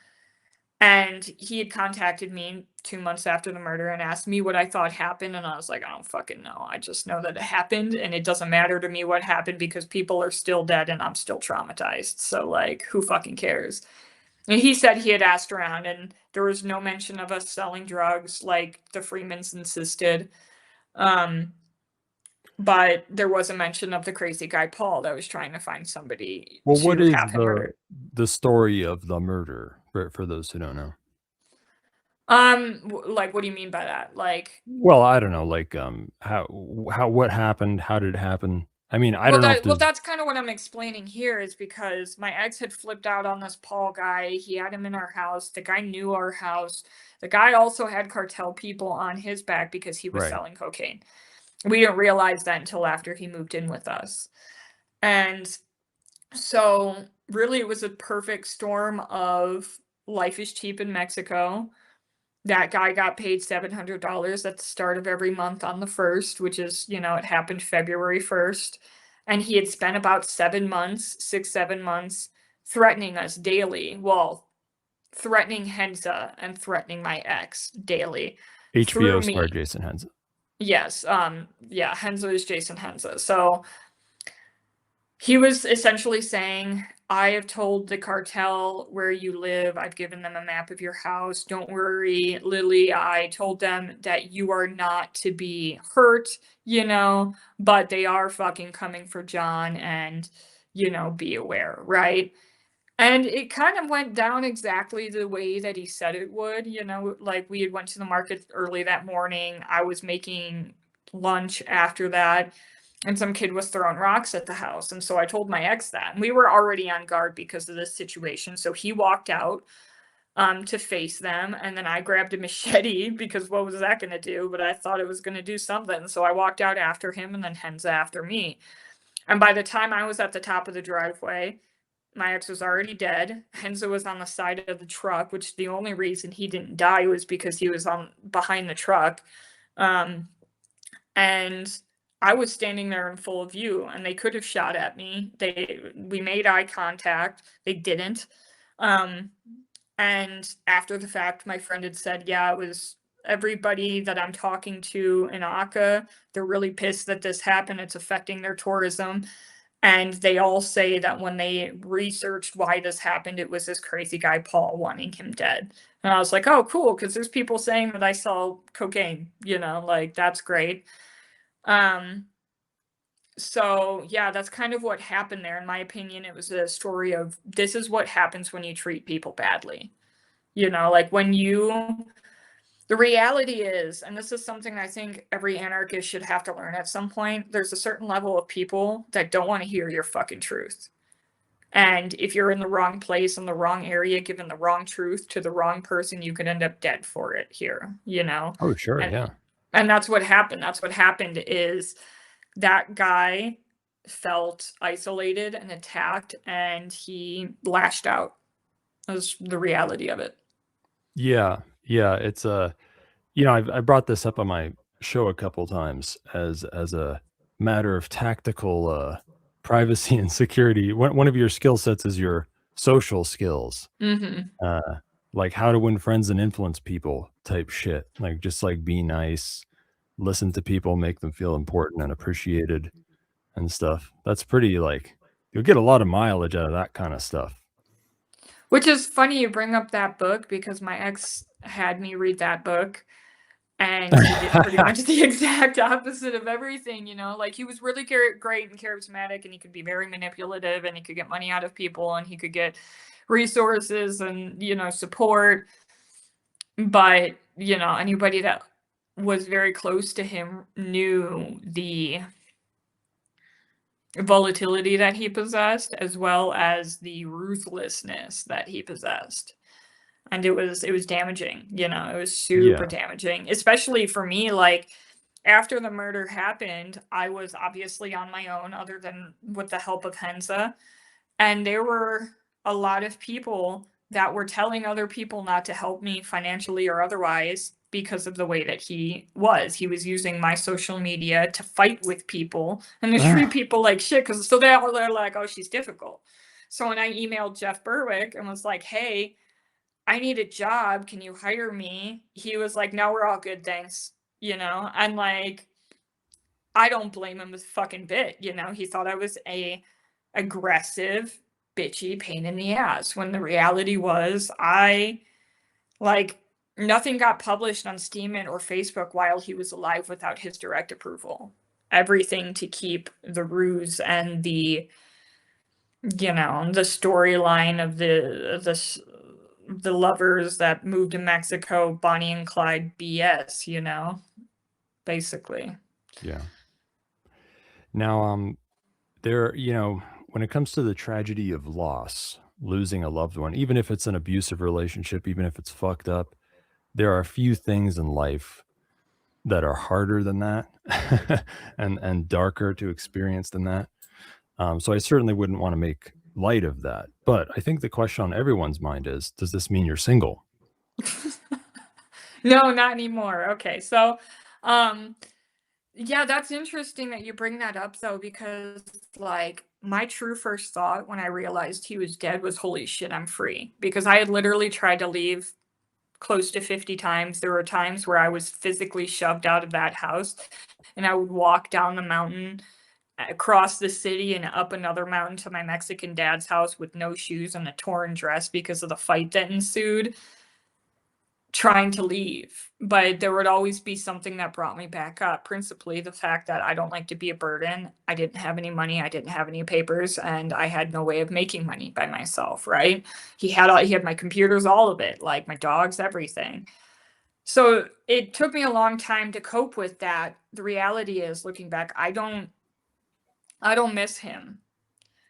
and he had contacted me 2 months after the murder and asked me what I thought happened. And I was like, I don't fucking know. I just know that it happened. And it doesn't matter to me what happened because people are still dead and I'm still traumatized. So, like, who fucking cares? And he said he had asked around and there was no mention of us selling drugs like the Freemans insisted. Um, but there was a mention of the crazy guy Paul that was trying to find somebody Well, what to is have him murdered. the story of the murder for those who don't know? Like, what do you mean by that? Like, Well, I don't know, like, how what happened? How did it happen? I mean, I don't know if well, there's that's kind of what I'm explaining here, is because my ex had flipped out on this Paul guy. He had him in our house. The guy knew our house. The guy also had cartel people on his back because he was right. selling cocaine. We didn't realize that until after he moved in with us. And so, really, it was a perfect storm of life is cheap in Mexico. That guy got paid $700 at the start of every month on the 1st, which is, you know, it happened February 1st. And he had spent about 7 months, 6, 7 months, threatening us daily. Well, threatening Henza and threatening my ex daily HBO through star me. Jason Henson. Yes, yeah, Henza is Jason Henza. So he was essentially saying, I have told the cartel where you live. I've given them a map of your house. Don't worry, Lily. I told them that you are not to be hurt, you know, but they are fucking coming for John, and, you know, be aware, right? And it kind of went down exactly the way that he said it would, you know, like we had went to the market early that morning. I was making lunch after that, and some kid was throwing rocks at the house. And so I told my ex that. And we were already on guard because of this situation. So he walked out to face them. And then I grabbed a machete because what was that going to do? But I thought it was going to do something. So I walked out after him, and then Henza after me. And by the time I was at the top of the driveway, my ex was already dead. Henza was on the side of the truck, which the only reason he didn't die was because he was on behind the truck. Um, and I was standing there in full view, and they could have shot at me. We made eye contact. They didn't. Um, and after the fact, my friend had said, yeah, it was everybody that I'm talking to in Aka. They're really pissed that this happened. It's affecting their tourism. And they all say that when they researched why this happened, it was this crazy guy, Paul, wanting him dead. And I was like, oh, cool, because there's people saying that I sell cocaine, you know, like that's great. Um, so yeah, that's kind of what happened there. In my opinion, it was a story of this is what happens when you treat people badly. You know, like when you, the reality is, and this is something I think every anarchist should have to learn at some point, there's a certain level of people that don't want to hear your fucking truth. And if you're in the wrong place, in the wrong area, given the wrong truth to the wrong person, you could end up dead for it here, you know? Oh, sure. And, Yeah. and that's what happened. That's what happened is that guy felt isolated and attacked, and he lashed out. That was the reality of it. Yeah. Yeah. It's I brought this up on my show a couple times as a matter of tactical privacy and security. One of your skill sets is your social skills, Mm-hmm. uh, like how to win friends and influence people type shit. Like just like be nice, listen to people, make them feel important and appreciated and stuff. That's pretty like you'll get a lot of mileage out of that kind of stuff. Which is funny you bring up that book because my ex had me read that book. And he did pretty much the exact opposite of everything, you know? Like, he was really great and charismatic, and he could be very manipulative, and he could get money out of people, and he could get resources and, support. But, anybody that was very close to him knew the volatility that he possessed, as well as the ruthlessness that he possessed. And it was damaging, it was super Yeah. damaging, especially for me. Like, after the murder happened, I was obviously on my own other than with the help of Hensa, and there were a lot of people that were telling other people not to help me financially or otherwise because of the way that he was using my social media to fight with people and to treat people like shit, because so they're like, oh, she's difficult. So when I emailed Jeff Berwick and was like, hey, I need a job. Can you hire me? He was like, no, we're all good. Thanks. And like, I don't blame him a fucking bit. He thought I was a aggressive, bitchy pain in the ass, when the reality was like, nothing got published on Steemit or Facebook while he was alive without his direct approval. Everything to keep the ruse and the storyline of the lovers that moved to Mexico, Bonnie and Clyde BS, basically. Yeah. Now, when it comes to the tragedy of loss, losing a loved one, even if it's an abusive relationship, even if it's fucked up, there are a few things in life that are harder than that and darker to experience than that. So I certainly wouldn't want to make light of that. But I think the question on everyone's mind is, does this mean you're single? No, not anymore. Okay. So, yeah, that's interesting that you bring that up though, because like my true first thought when I realized he was dead was, holy shit, I'm free. Because I had literally tried to leave close to 50 times. There were times where I was physically shoved out of that house, and I would walk down the mountain, across the city, and up another mountain to my Mexican dad's house with no shoes and a torn dress because of the fight that ensued, trying to leave. But there would always be something that brought me back up, principally the fact that I don't like to be a burden. I didn't have any money, I didn't have any papers, and I had no way of making money by myself, right? He had my computers, all of it, like my dogs, everything. So it took me a long time to cope with that. The reality is, looking back, I don't miss him.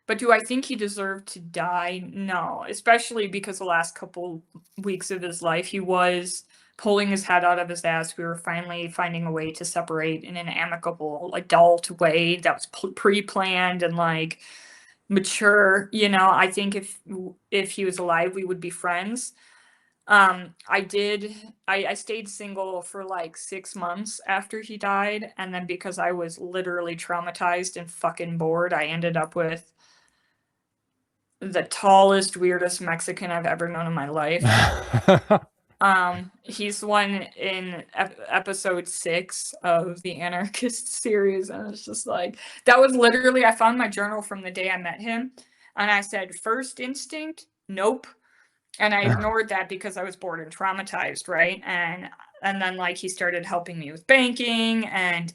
But do I think he deserved to die? No, especially because the last couple weeks of his life, he was pulling his head out of his ass. We were finally finding a way to separate in an amicable, adult way that was pre-planned and like mature. I think if he was alive, we would be friends. I stayed single for like 6 months after he died, and then because I was literally traumatized and fucking bored, I ended up with the tallest, weirdest Mexican I've ever known in my life. He's the one in episode 6 of the Anarchist series, and it's just like, that was literally, I found my journal from the day I met him, and I said, first instinct, nope. And I ignored that because I was bored and traumatized, right? And then like he started helping me with banking, and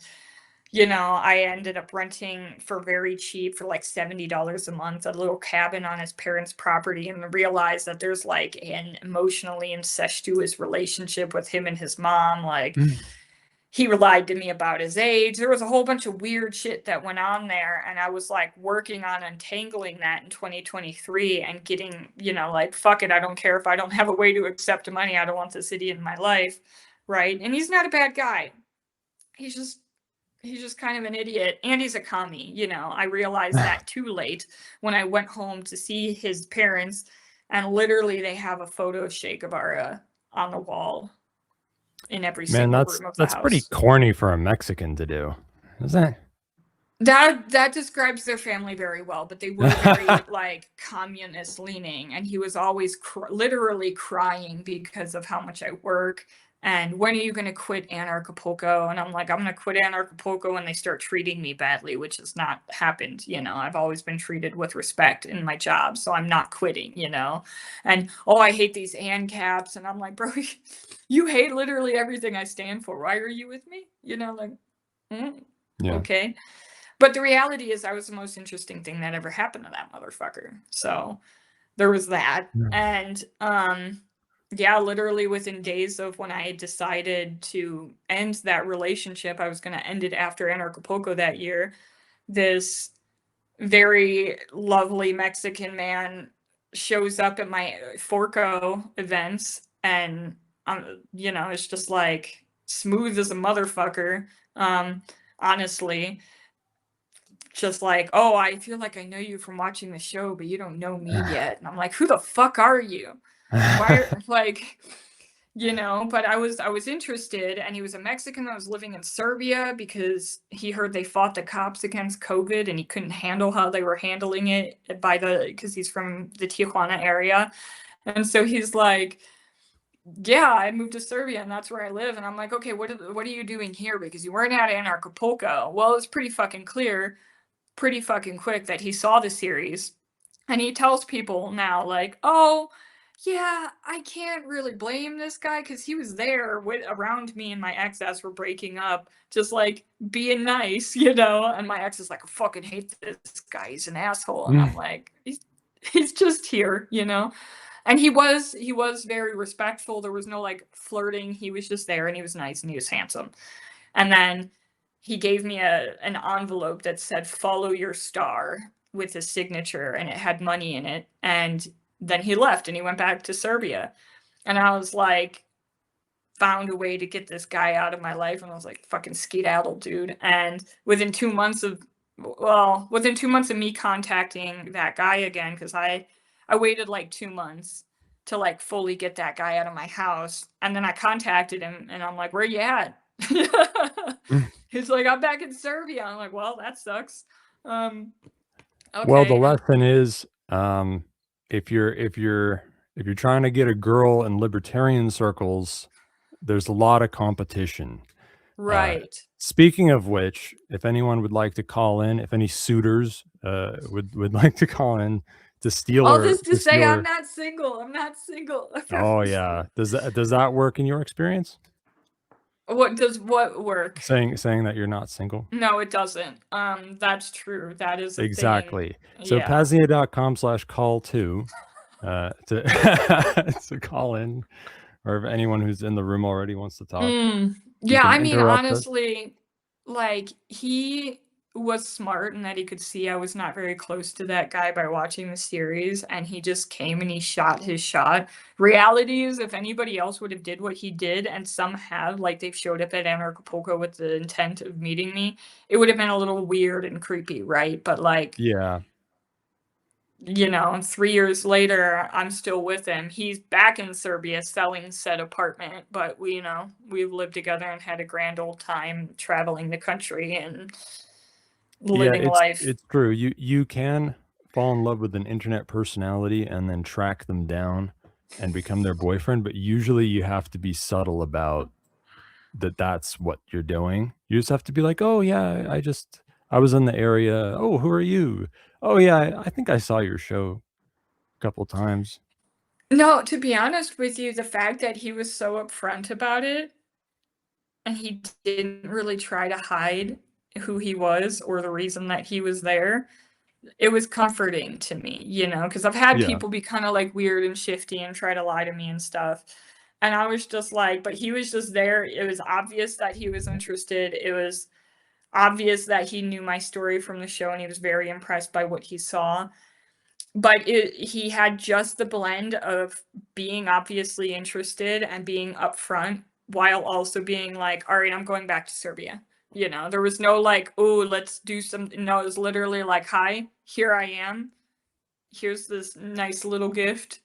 I ended up renting for very cheap, for like $70 a month, a little cabin on his parents' property, and realized that there's like an emotionally incestuous relationship with him and his mom. Like, he lied to me about his age. There was a whole bunch of weird shit that went on there. And I was like working on untangling that in 2023 and getting, like, fuck it. I don't care if I don't have a way to accept money. I don't want this idiot in my life. Right. And he's not a bad guy. He's just kind of an idiot. And he's a commie. I realized that too late when I went home to see his parents. And literally they have a photo of Che Guevara on the wall in every Man, single room of the that's pretty house. corny for a Mexican to do, isn't it? That describes their family very well, but they were very like communist leaning, and he was always literally crying because of how much I work. And when are you going to quit Anarchapulco? And I'm like, I'm going to quit Anarchapulco when they start treating me badly, which has not happened. I've always been treated with respect in my job, so I'm not quitting. And I hate these ANCAPs, and I'm like, bro, you hate literally everything I stand for. Why are you with me? Like, Yeah. okay. But the reality is I was the most interesting thing that ever happened to that motherfucker. So there was that. Yeah. And yeah, literally within days of when I decided to end that relationship, I was going to end it after Anarchapulco that year. This very lovely Mexican man shows up at my Forco events, and it's just like smooth as a motherfucker. Honestly, just like, oh, I feel like I know you from watching the show, but you don't know me yet. And I'm like, who the fuck are you? Why like, but I was interested. And he was a Mexican that was living in Serbia because he heard they fought the cops against COVID and he couldn't handle how they were handling it because he's from the Tijuana area. And so he's like, yeah, I moved to Serbia and that's where I live. And I'm like, okay, what are you doing here? Because you weren't at Anarchapulco. Well, it's pretty fucking clear pretty fucking quick that he saw the series, and he tells people now, like, oh yeah, I can't really blame this guy because he was there around me and my ex as we're breaking up, just like being nice, and my ex is like, I fucking hate this guy, he's an asshole. And I'm like, he's just here, and he was very respectful. There was no like flirting. He was just there and he was nice and he was handsome. And then he gave me an envelope that said follow your star with his signature, and it had money in it. And then he left and he went back to Serbia. And I was like, found a way to get this guy out of my life. And I was like, fucking skedaddle, dude. And within 2 months of me contacting that guy again, because I waited like 2 months to like fully get that guy out of my house. And then I contacted him and I'm like, where you at? He's like, I'm back in Serbia. I'm like, well, that sucks. Okay. Well, the lesson is, if you're trying to get a girl in libertarian circles, there's a lot of competition. Right. Speaking of which, if anyone would like to call in, if any suitors would like to call in to steal All her, this to say, I'm not single. I'm not single. Oh yeah, does that work in your experience? What work? Saying that you're not single? No, it doesn't. That's true. That is a Exactly. thing. So Yeah. PAZNIA.com/call2 to call in, or if anyone who's in the room already wants to talk. Yeah, I mean, interrupt us. honestly, like, he was smart in that he could see I was not very close to that guy by watching the series, and he just came and he shot his shot. Reality is, if anybody else would have did what he did, and some have, like, they've showed up at Anarchapulco with the intent of meeting me, it would have been a little weird and creepy, right? But, like, Yeah. 3 years later, I'm still with him. He's back in Serbia selling said apartment, but we've lived together and had a grand old time traveling the country and living life. It's true. You can fall in love with an internet personality and then track them down and become their boyfriend, but usually you have to be subtle about that's what you're doing. You just have to be like, oh yeah, I was in the area. Oh, who are you? Oh yeah, I think I saw your show a couple times. No, to be honest with you, the fact that he was so upfront about it and he didn't really try to hide who he was or the reason that he was there, it was comforting to me, because I've had Yeah. people be kind of like weird and shifty and try to lie to me and stuff. And I was just like, but he was just there. It was obvious that he was interested. It was obvious that he knew my story from the show and he was very impressed by what he saw. But he had just the blend of being obviously interested and being upfront while also being like, all right, I'm going back to Serbia. You know, there was no like, oh, let's do something. No, it was literally like, hi, here I am. Here's this nice little gift.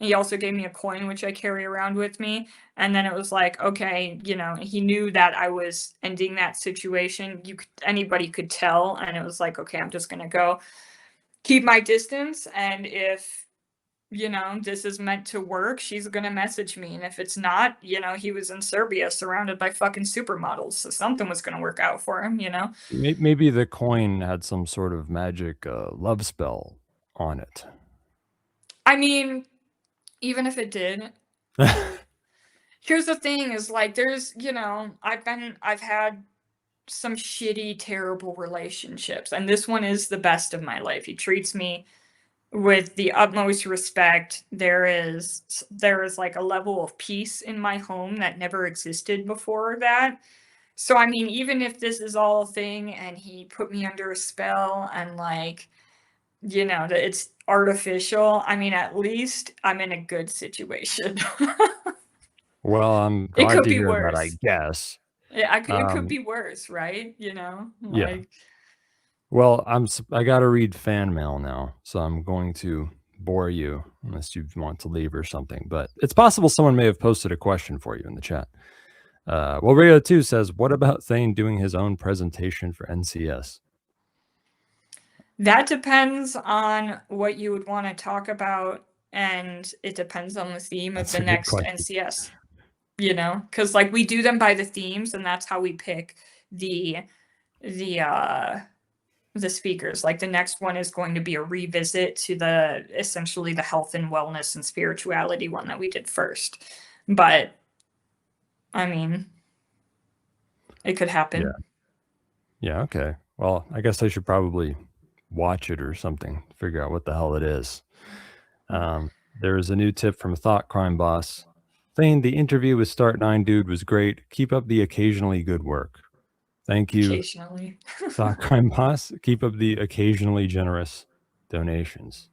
He also gave me a coin, which I carry around with me. And then it was like, okay, you know, he knew that I was ending that situation. Anybody could tell. And it was like, okay, I'm just going to go keep my distance. And if, you know, this is meant to work, she's going to message me. And if it's not, you know, he was in Serbia surrounded by fucking supermodels. So something was going to work out for him, you know? Maybe the coin had some sort of magic love spell on it. I mean, even if it did, here's the thing is like, there's, you know, I've had some shitty, terrible relationships. And this one is the best of my life. He treats me with the utmost respect. There is like a level of peace in my home that never existed before that. So, I mean, even if this is all a thing and he put me under a spell and like, you know, that it's artificial, I mean, at least I'm in a good situation. Well, I'm It glad could to be hear that, I worse. guess. It could be worse, right? You know, Yeah. like, Well, I got to read fan mail now, so I'm going to bore you unless you want to leave or something. But it's possible someone may have posted a question for you in the chat. Well, Radio 2 says, what about Thane doing his own presentation for NCS? that depends on what you would want to talk about, and it depends on the theme That's of a the good next question. NCS. You know, because like we do them by the themes, and that's how we pick the speakers. Like the next one is going to be a revisit to the essentially the health and wellness and spirituality one that we did first. But I mean, it could happen. Yeah, okay. Well, I guess I should probably watch it or something, figure out what the hell it is. There is a new tip from Thought Crime Boss. Thane, the interview with Start 9 Dude was great. Keep up the occasionally good work. Thank you, Occasionally. Thought Crime Boss. Keep up the occasionally generous donations.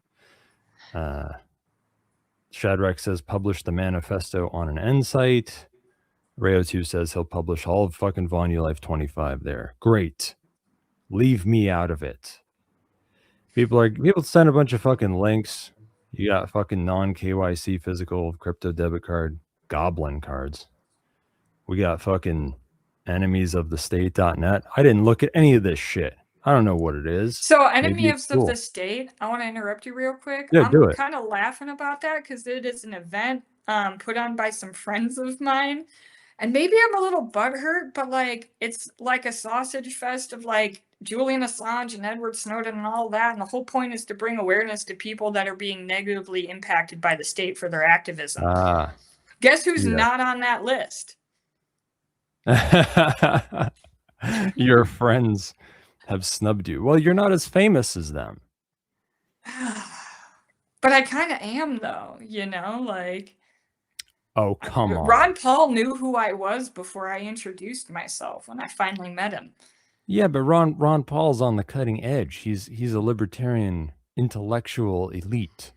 Shadrach says, publish the manifesto on an end site. Rayo2 says he'll publish all of fucking Vonu Life 25 there. Great. Leave me out of it. People send a bunch of fucking links. You got fucking non-KYC physical crypto debit card goblin cards. We got fucking enemies of the state.net. I didn't look at any of this shit. I don't know what it is. So, Maybe enemies it's of cool. the state. I want to interrupt you real quick. Yeah, do I'm it. kind of laughing about that because it is an event put on by some friends of mine. And maybe I'm a little butthurt, but like it's like a sausage fest of like Julian Assange and Edward Snowden and all that. And the whole point is to bring awareness to people that are being negatively impacted by the state for their activism. Guess who's yeah. not on that list? Your friends have snubbed you. Well, you're not as famous as them. But I kind of am, though, you know, like. Oh, come on. Ron Paul knew who I was before I introduced myself when I finally met him. Yeah, but Ron Paul's on the cutting edge. He's a libertarian intellectual elite.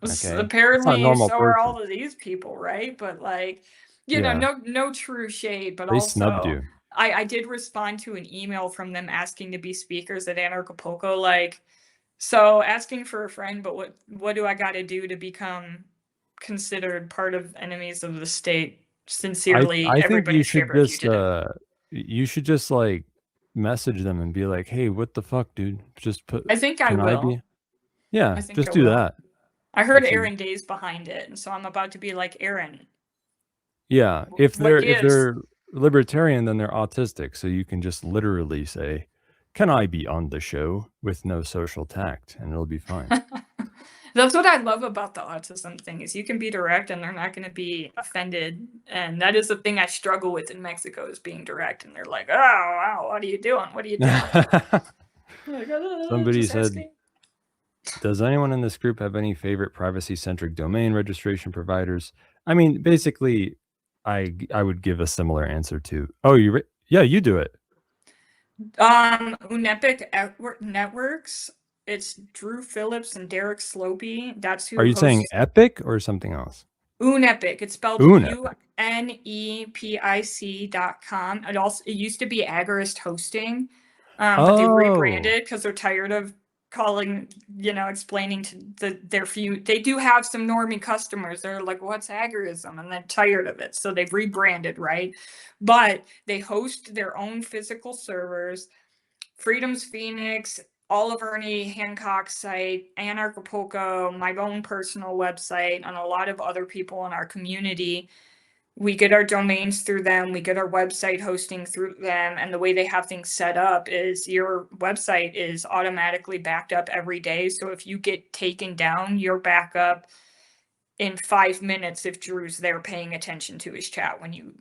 Okay. Apparently, so are all of these people, right? But like, you know, no true shade, but they also snubbed you. I did respond to an email from them asking to be speakers at Acapulco. Like, so asking for a friend, but what do I got to do to become considered part of enemies of the state? Sincerely, I think you should just like message them and be like, hey, what the fuck, dude? Just put. I think I will. Yeah, just do that. I heard Aaron Day's behind it, and so I'm about to be like, Aaron. Yeah, if they're libertarian, then they're autistic. So you can just literally say, can I be on the show with no social tact? And it'll be fine. That's what I love about the autism thing is you can be direct and they're not going to be offended. And that is the thing I struggle with in Mexico is being direct. And they're like, oh, wow, what are you doing? What are you doing? Like, somebody said, does anyone in this group have any favorite privacy-centric domain registration providers? I mean, basically, I would give a similar answer to. Oh, yeah, you do it. Unepic Networks. It's Drew Phillips and Derek Slopey. That's Are who you saying hosts epic or something else? Unepic. It's spelled Unepic. UNEPIC.com. It used to be Agorist Hosting, but they Oh, rebranded because they're tired of calling, explaining to their few. They do have some normie customers. They're like, "What's agorism?" and they're tired of it, so they've rebranded, right? But they host their own physical servers. Freedom's Phoenix, Oliver Ernie Hancock's site, Anarchapulco, my own personal website, and a lot of other people in our community. We get our domains through them, we get our website hosting through them, and the way they have things set up is your website is automatically backed up every day. So if you get taken down, you're back up in 5 minutes if Drew's there paying attention to his chat when you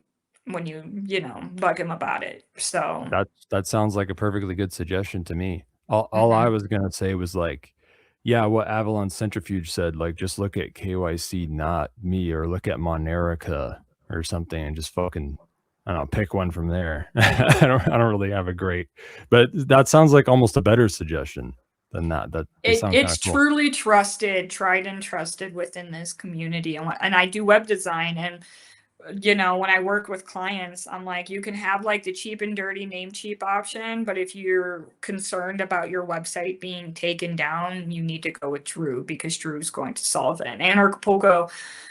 bug him about it. So that sounds like a perfectly good suggestion to me. All I mhm. was gonna say was like, yeah, what Avalon Centrifuge said, like, just look at KYC, not me, or look at Monerica or something, and just fucking, I don't know, pick one from there. I don't really have a great, but that sounds like almost a better suggestion than that. That they sound kind It's of cool. truly trusted, tried and trusted within this community. And I do web design, and when I work with clients, I'm like, you can have like the cheap and dirty name cheap option, but if you're concerned about your website being taken down, you need to go with Drew because Drew's going to solve it. And Anarchapulco,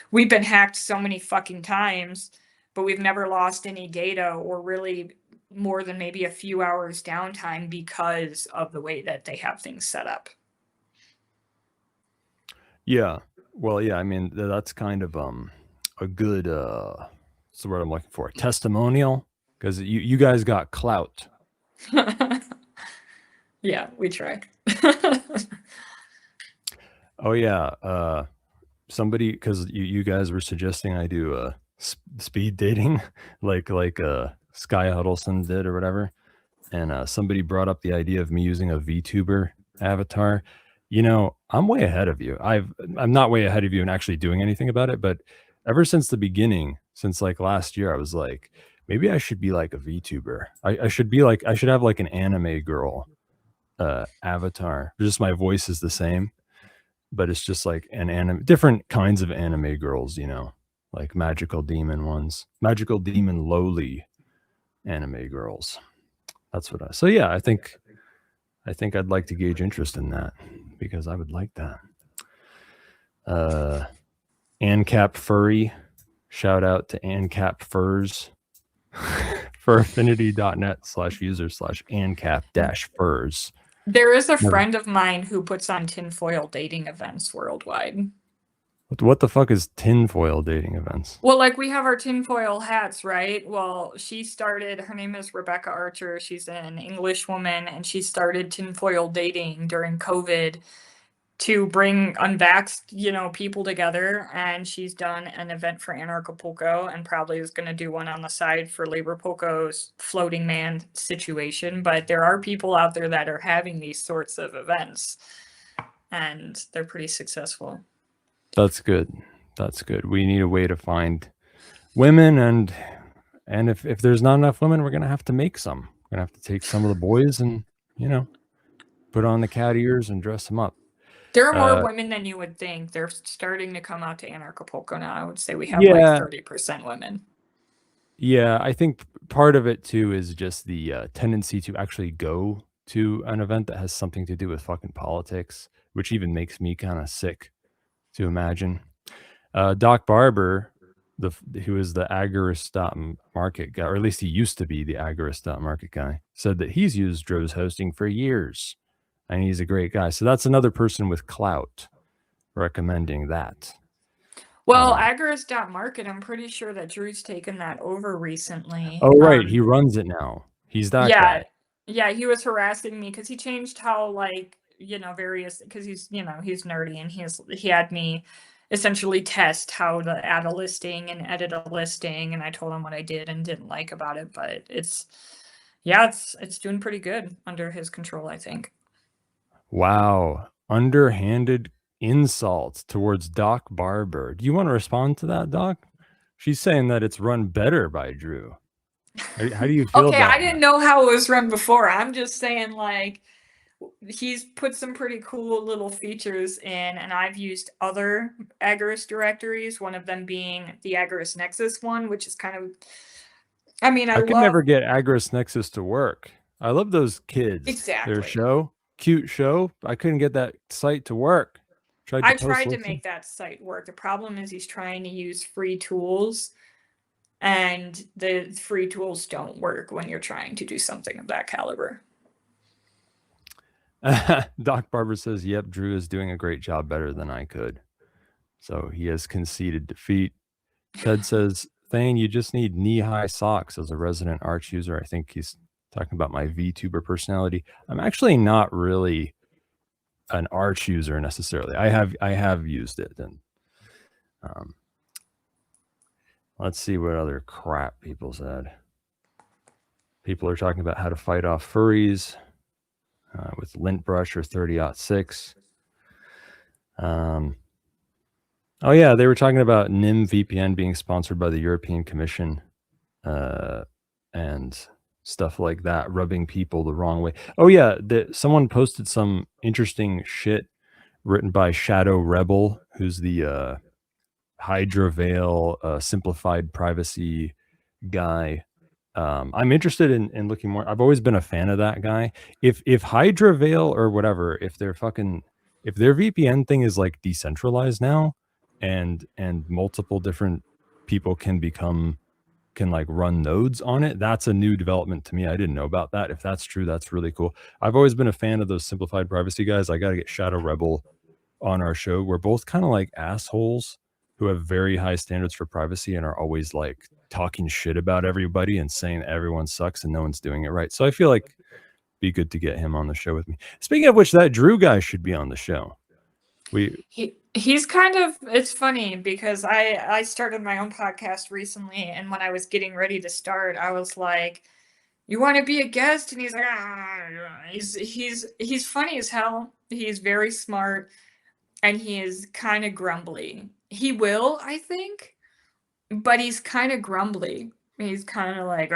we've been hacked so many fucking times, but we've never lost any data or really more than maybe a few hours downtime because of the way that they have things set up. Yeah. Well, yeah, I mean, that's kind of a good what's the word I'm looking for? Testimonial, because you guys got clout. Yeah, we try. Oh yeah, somebody, because you guys were suggesting I do speed dating, like Sky Huddleston did or whatever, and somebody brought up the idea of me using a VTuber avatar. I'm way ahead of you. I'm not way ahead of you in actually doing anything about it, but ever since the beginning, since like last year, I was like, maybe I should be like a VTuber. I should be like, I should have like an anime girl avatar. Just my voice is the same, but it's just like an anime, different kinds of anime girls, like magical demon ones, magical demon lowly anime girls. That's what so yeah, I think I'd like to gauge interest in that because I would like that. ANCAP Furry, shout out to ANCAP Furs. furaffinity.net/user/ANCAP-furs. There is a Never. friend of mine who puts on tinfoil dating events worldwide. What the fuck is tinfoil dating events? Well, like we have our tinfoil hats, right? Well, her name is Rebecca Archer. She's an English woman, and she started tinfoil dating during COVID to bring unvaxxed, people together. And she's done an event for Anarchapulco and probably is going to do one on the side for Liverpoco's floating man situation. But there are people out there that are having these sorts of events, and they're pretty successful. That's good. That's good. We need a way to find women, and if there's not enough women, we're gonna have to make some. We're gonna have to take some of the boys and put on the cat ears and dress them up. There are more Uh, women than you would think. They're starting to come out to Anarchapulco now. I would say we have like yeah, 30% women. yeah. I think part of it too is just the tendency to actually go to an event that has something to do with fucking politics, which even makes me kind of sick to imagine. Doc Barber, who is the agorist.market guy, or at least he used to be the agorist.market guy, said that he's used Dro's hosting for years, and he's a great guy. So that's another person with clout recommending that. Well, Agorist.market, I'm pretty sure that Drew's taken that over recently. Oh, right, he runs it now. He's that Yeah, guy. yeah, he was harassing me because he changed how like various because he's nerdy and he had me essentially test how to add a listing and edit a listing, and I told him what I did and didn't like about it, but it's doing pretty good under his control, I think. Wow, underhanded insult towards Doc Barber. Do you want to respond to that, Doc? She's saying that it's run better by Drew. How do you feel Okay, about I didn't that? know how it was run before. I'm just saying, like, he's put some pretty cool little features in, and I've used other Agarist directories, one of them being the Agarist Nexus one, which is kind of, I mean, I I could never love, get Agris Nexus to work. I love those kids. Their exactly. show, cute show. I couldn't get that site to work. Tried to I post tried to listen. make that site work. The problem is he's trying to use free tools, and the free tools don't work when you're trying to do something of that caliber. Doc Barber says, "Yep, Drew is doing a great job, better than I could." So he has conceded defeat. Ted says, "Thane, you just need knee-high socks." As a resident Arch user, I think he's talking about my VTuber personality. I'm actually not really an Arch user necessarily. I have used it, and let's see what other crap people said. People are talking about how to fight off furries with lint brush or 30-06. Oh yeah, they were talking about NIM VPN being sponsored by the European Commission and stuff like that, rubbing people the wrong way. Oh yeah, someone posted some interesting shit written by Shadow Rebel, who's the Hydra Veil simplified privacy guy. I'm interested in looking more. I've always been a fan of that guy. If Hydra Veil or whatever, if their VPN thing is like decentralized now, and multiple different people can like run nodes on it, that's a new development to me. I didn't know about that. If that's true, that's really cool. I've always been a fan of those simplified privacy guys. I got to get Shadow Rebel on our show. We're both kind of like assholes who have very high standards for privacy and are always like talking shit about everybody and saying that everyone sucks and no one's doing it right. So I feel like it'd be good to get him on the show with me. Speaking of which, that Drew guy should be on the show. He's kind of, it's funny because I started my own podcast recently, and when I was getting ready to start, I was like, "You want to be a guest?" And he's like, he's funny as hell. He's very smart, and he is kind of grumbly. He will, I think, but he's kind of grumbly. He's kind of like,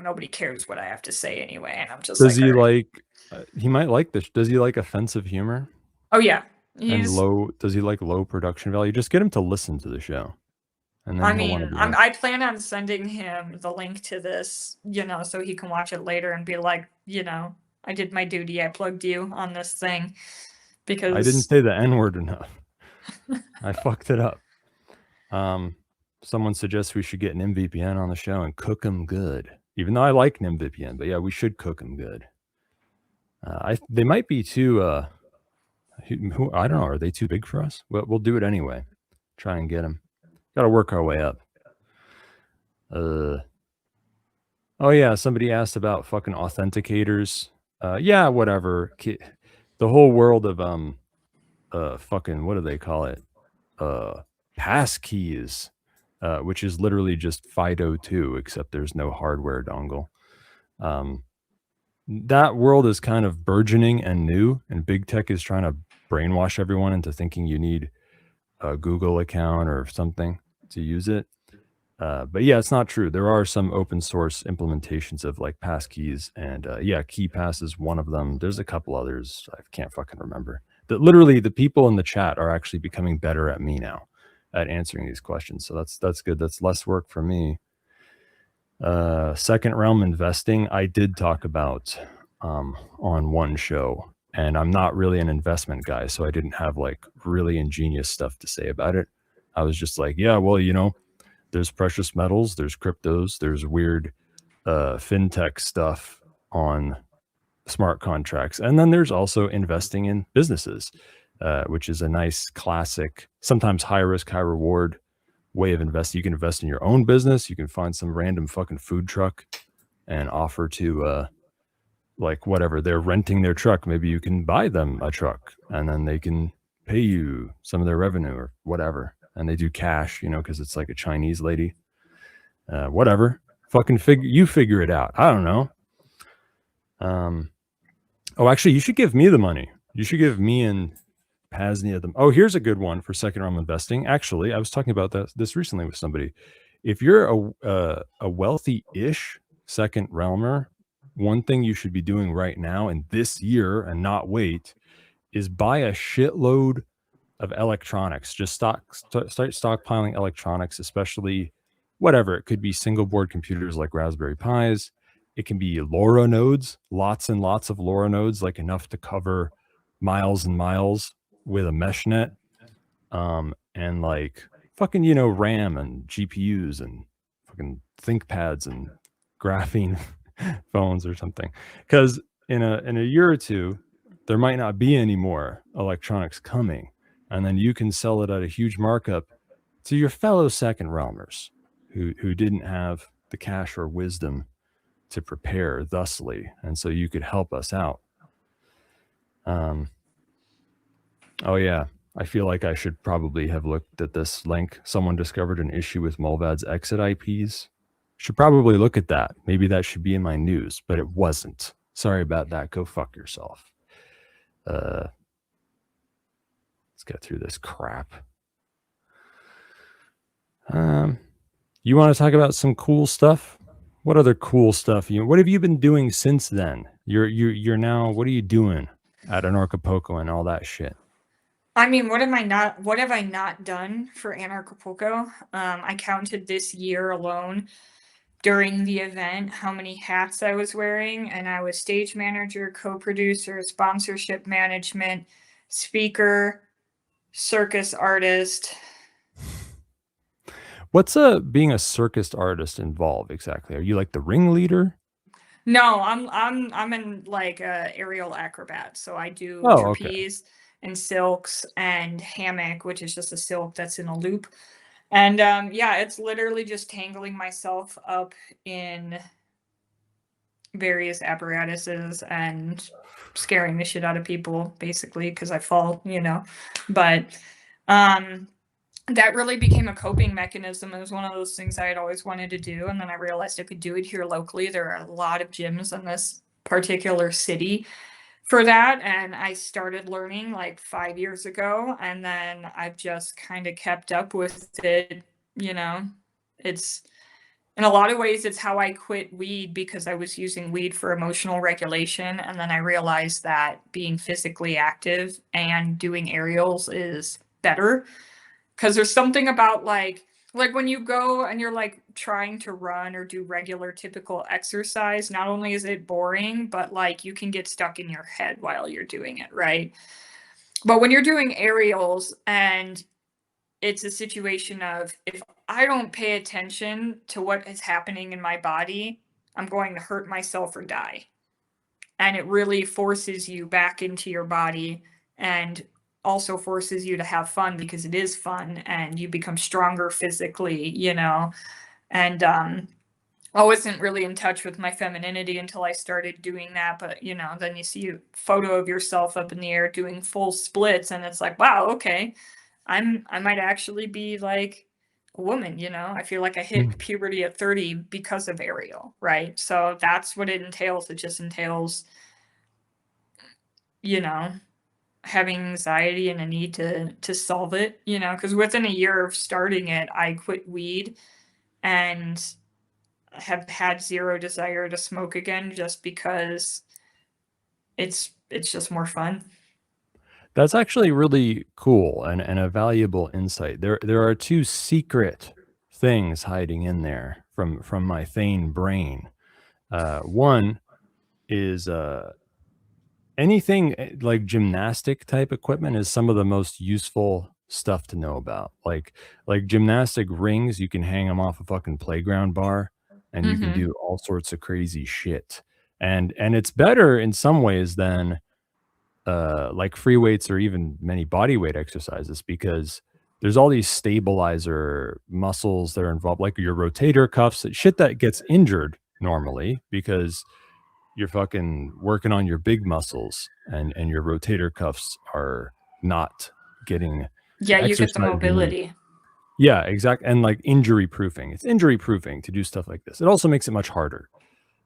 nobody cares what I have to say anyway, and I'm just Does like, he all right. like? He might like this. Does he like offensive humor? Oh yeah, And does he like low production value? Just get him to listen to the show, and then I he'll want to mean, be on. I plan on sending him the link to this, so he can watch it later and be like, I did my duty. I plugged you on this thing because I didn't say the N-word enough. I fucked it up. Someone suggests we should get an NVPN on the show and cook him good. Even though I like NVPN, but yeah, we should cook him good. They might be too. I don't know. Are they too big for us? We'll do it anyway. Try and get them. Got to work our way up. Oh yeah, somebody asked about fucking authenticators. Yeah, whatever. The whole world of fucking, what do they call it? Pass keys, which is literally just FIDO2, except there's no hardware dongle. That world is kind of burgeoning and new, and big tech is trying to brainwash everyone into thinking you need a Google account or something to use it. But yeah, it's not true. There are some open source implementations of like passkeys, and yeah, KeyPass is one of them. There's a couple others I can't fucking remember. That literally the people in the chat are actually becoming better at me now at answering these questions. So that's good. That's less work for me. Second realm investing, I did talk about on one show, and I'm not really an investment guy, so I didn't have like really ingenious stuff to say about it. I was just like, yeah, well, there's precious metals, there's cryptos, there's weird fintech stuff on smart contracts, and then there's also investing in businesses, which is a nice classic, sometimes high risk, high reward way of investing. You can invest in your own business. You can find some random fucking food truck and offer to like whatever, they're renting their truck. Maybe you can buy them a truck and then they can pay you some of their revenue or whatever. And they do cash, because it's like a Chinese lady. Whatever. Fucking figure it out. I don't know. Oh, actually, you should give me the money. You should give me and PAZNIA them. Oh, here's a good one for second realm investing. Actually, I was talking about this recently with somebody. If you're a wealthy-ish second realmer, one thing you should be doing right now and this year and not wait is buy a shitload of electronics. Just start stockpiling electronics, especially whatever. It could be single board computers like Raspberry Pis. It can be LoRa nodes, lots and lots of LoRa nodes, like enough to cover miles and miles with a mesh net. And like fucking, RAM and GPUs and fucking ThinkPads and graphene phones or something. Because in a year or two, there might not be any more electronics coming. And then you can sell it at a huge markup to your fellow second realmers who didn't have the cash or wisdom to prepare thusly. And so you could help us out. Oh yeah, I feel like I should probably have looked at this link. Someone discovered an issue with Mulvad's exit IPs. Should probably look at that. Maybe that should be in my news, but it wasn't. Sorry about that. Go fuck yourself. Let's get through this crap. You want to talk about some cool stuff? What other cool stuff? What have you been doing since then? You're now. What are you doing at Acapulco and all that shit? I mean, what have I not done for Anarchapulco? I counted this year alone during the event how many hats I was wearing, and I was stage manager, co-producer, sponsorship management, speaker, circus artist. What's being a circus artist involved exactly? Are you like the ringleader? No, I'm in like aerial acrobat, so I do trapeze and silks and hammock, which is just a silk that's in a loop. And yeah, it's literally just tangling myself up in various apparatuses and scaring the shit out of people, basically, because I fall, But that really became a coping mechanism. It was one of those things I had always wanted to do. And then I realized I could do it here locally. There are a lot of gyms in this particular city for that. And I started learning like 5 years ago. And then I've just kind of kept up with it. It's in a lot of ways, it's how I quit weed, because I was using weed for emotional regulation. And then I realized that being physically active and doing aerials is better. Because there's something about like when you go and you're like trying to run or do regular typical exercise, not only is it boring, but like you can get stuck in your head while you're doing it, right? But when you're doing aerials and it's a situation of, if I don't pay attention to what is happening in my body, I'm going to hurt myself or die. And it really forces you back into your body, and also forces you to have fun, because it is fun and you become stronger physically, and I wasn't really in touch with my femininity until I started doing that. But then you see a photo of yourself up in the air doing full splits, and it's like, wow, okay, I might actually be like a woman. I feel like I hit puberty at 30 because of aerial, right? So that's what it entails. It just entails having anxiety and a need to solve it, because within a year of starting it, I quit weed and have had zero desire to smoke again, just because it's just more fun. That's actually really cool and a valuable insight. There are two secret things hiding in there from my Thane brain. One is anything like gymnastic type equipment is some of the most useful stuff to know about. Like gymnastic rings, you can hang them off a fucking playground bar, and you can do all sorts of crazy shit. And it's better in some ways than like free weights or even many body weight exercises, because there's all these stabilizer muscles that are involved, like your rotator cuffs, shit that gets injured normally because you're fucking working on your big muscles, and your rotator cuffs are not getting Yeah, the you get the exercise you need. mobility. Yeah, exactly. And like injury proofing. It's injury proofing to do stuff like this. It also makes it much harder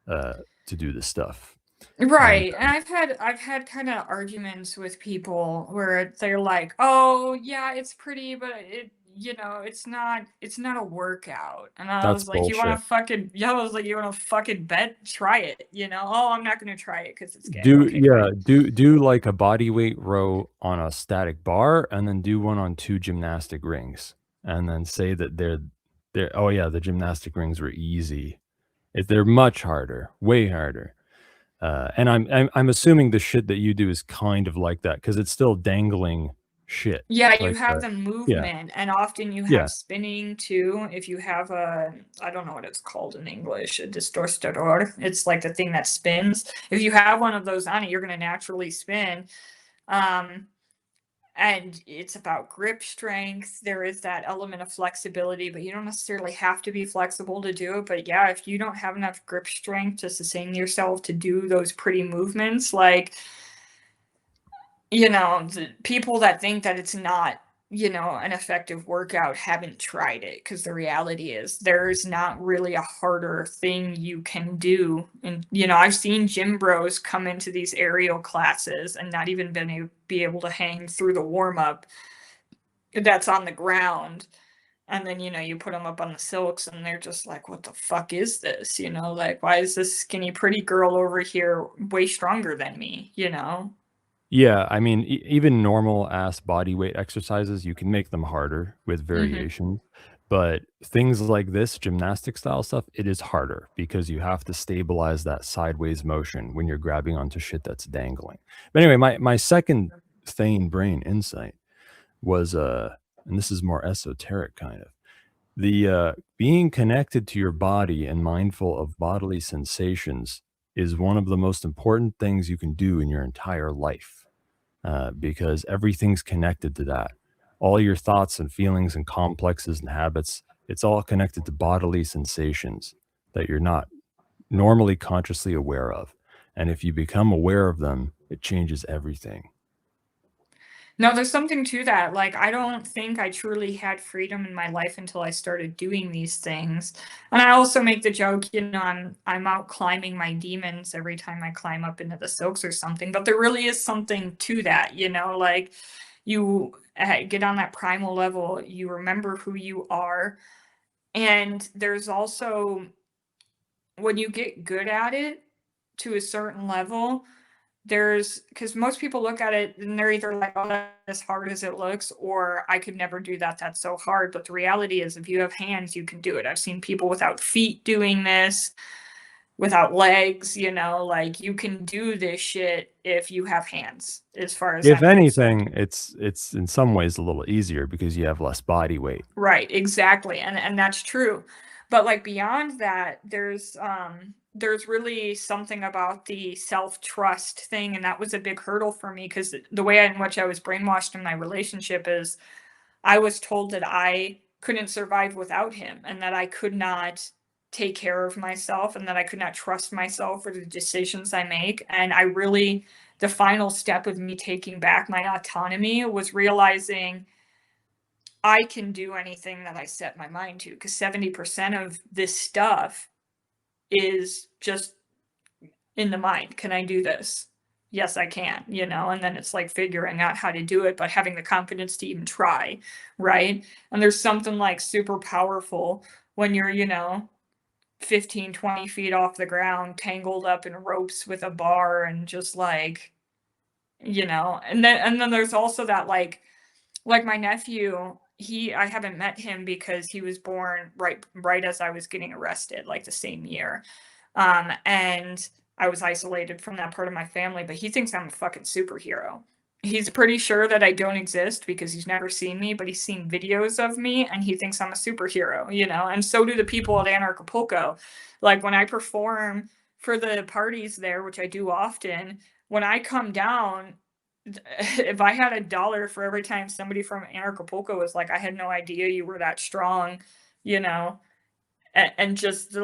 to do this stuff. And Right. And I've had kind of arguments with people where they're like, "Oh, yeah, it's pretty, but it's not a workout." And I that's was like, "You want bullshit. to fucking yeah, I was like, "You want to fucking bet? Try it, you know?" "Oh, I'm not going to try it cuz it's gay." Do Okay, yeah, fine. do like a body weight row on a static bar, and then do one on 2 gymnastic rings, and then say that they're oh yeah, the gymnastic rings were easy. They're much harder, way harder. And I'm assuming the shit that you do is kind of like that because it's still dangling shit. Yeah, you Like, have the yeah, movement, and often you yeah. have spinning too. If you have a, I don't know what it's called in English, a distorstador. It's like the thing that spins. If you have one of those on it, you're going to naturally spin. Um, and it's about grip strength. There is that element of flexibility, but you don't necessarily have to be flexible to do it. But yeah, if you don't have enough grip strength to sustain yourself to do those pretty movements, like the people that think that it's not, an effective workout haven't tried it because the reality is there's not really a harder thing you can do. And, I've seen gym bros come into these aerial classes and not even be able to hang through the warm up that's on the ground. And then, you put them up on the silks and they're just like, what the fuck is this? Like, why is this skinny, pretty girl over here way stronger than me? Yeah, I mean, even normal ass body weight exercises, you can make them harder with Hmm. variations. But things like this, gymnastic style stuff, it is harder because you have to stabilize that sideways motion when you're grabbing onto shit that's dangling. But anyway, my second Thane brain insight was and this is more esoteric kind of. The being connected to your body and mindful of bodily sensations is one of the most important things you can do in your entire life, because everything's connected to that. All your thoughts and feelings and complexes and habits, it's all connected to bodily sensations that you're not normally consciously aware of. And if you become aware of them, it changes everything. No, there's something to that. Like, I don't think I truly had freedom in my life until I started doing these things. And I also make the joke, I'm out climbing my demons every time I climb up into the silks or something. But there really is something to that, like you get on that primal level, you remember who you are. And there's also when you get good at it to a certain level, there's because most people look at it and they're either like, "Oh, that's as hard as it looks," or "I could never do that. That's so hard." But the reality is, if you have hands, you can do it. I've seen people without feet doing this, without legs, like you can do this shit if you have hands, as far as If I'm concerned. anything, it's in some ways a little easier because you have less body weight. Right, exactly, and that's true. But, like, beyond that, there's really something about the self-trust thing, and that was a big hurdle for me because the way in which I was brainwashed in my relationship is I was told that I couldn't survive without him and that I could not take care of myself and that I could not trust myself for the decisions I make, and the final step of me taking back my autonomy was realizing I can do anything that I set my mind to because 70% of this stuff is just in the mind. Can I do this? Yes, I can, and then it's like figuring out how to do it, but having the confidence to even try, right? And there's something like super powerful when you're, 15, 20 feet off the ground, tangled up in ropes with a bar and just and then there's also that like my nephew, I haven't met him because he was born right as I was getting arrested, like the same year. And I was isolated from that part of my family, but he thinks I'm a fucking superhero. He's pretty sure that I don't exist because he's never seen me, but he's seen videos of me and he thinks I'm a superhero. And so do the people at Anarchapulco. Like when I perform for the parties there, which I do often, when I come down, if I had $1 for every time somebody from Anarchapulco was like, "I had no idea you were that strong," you know, and just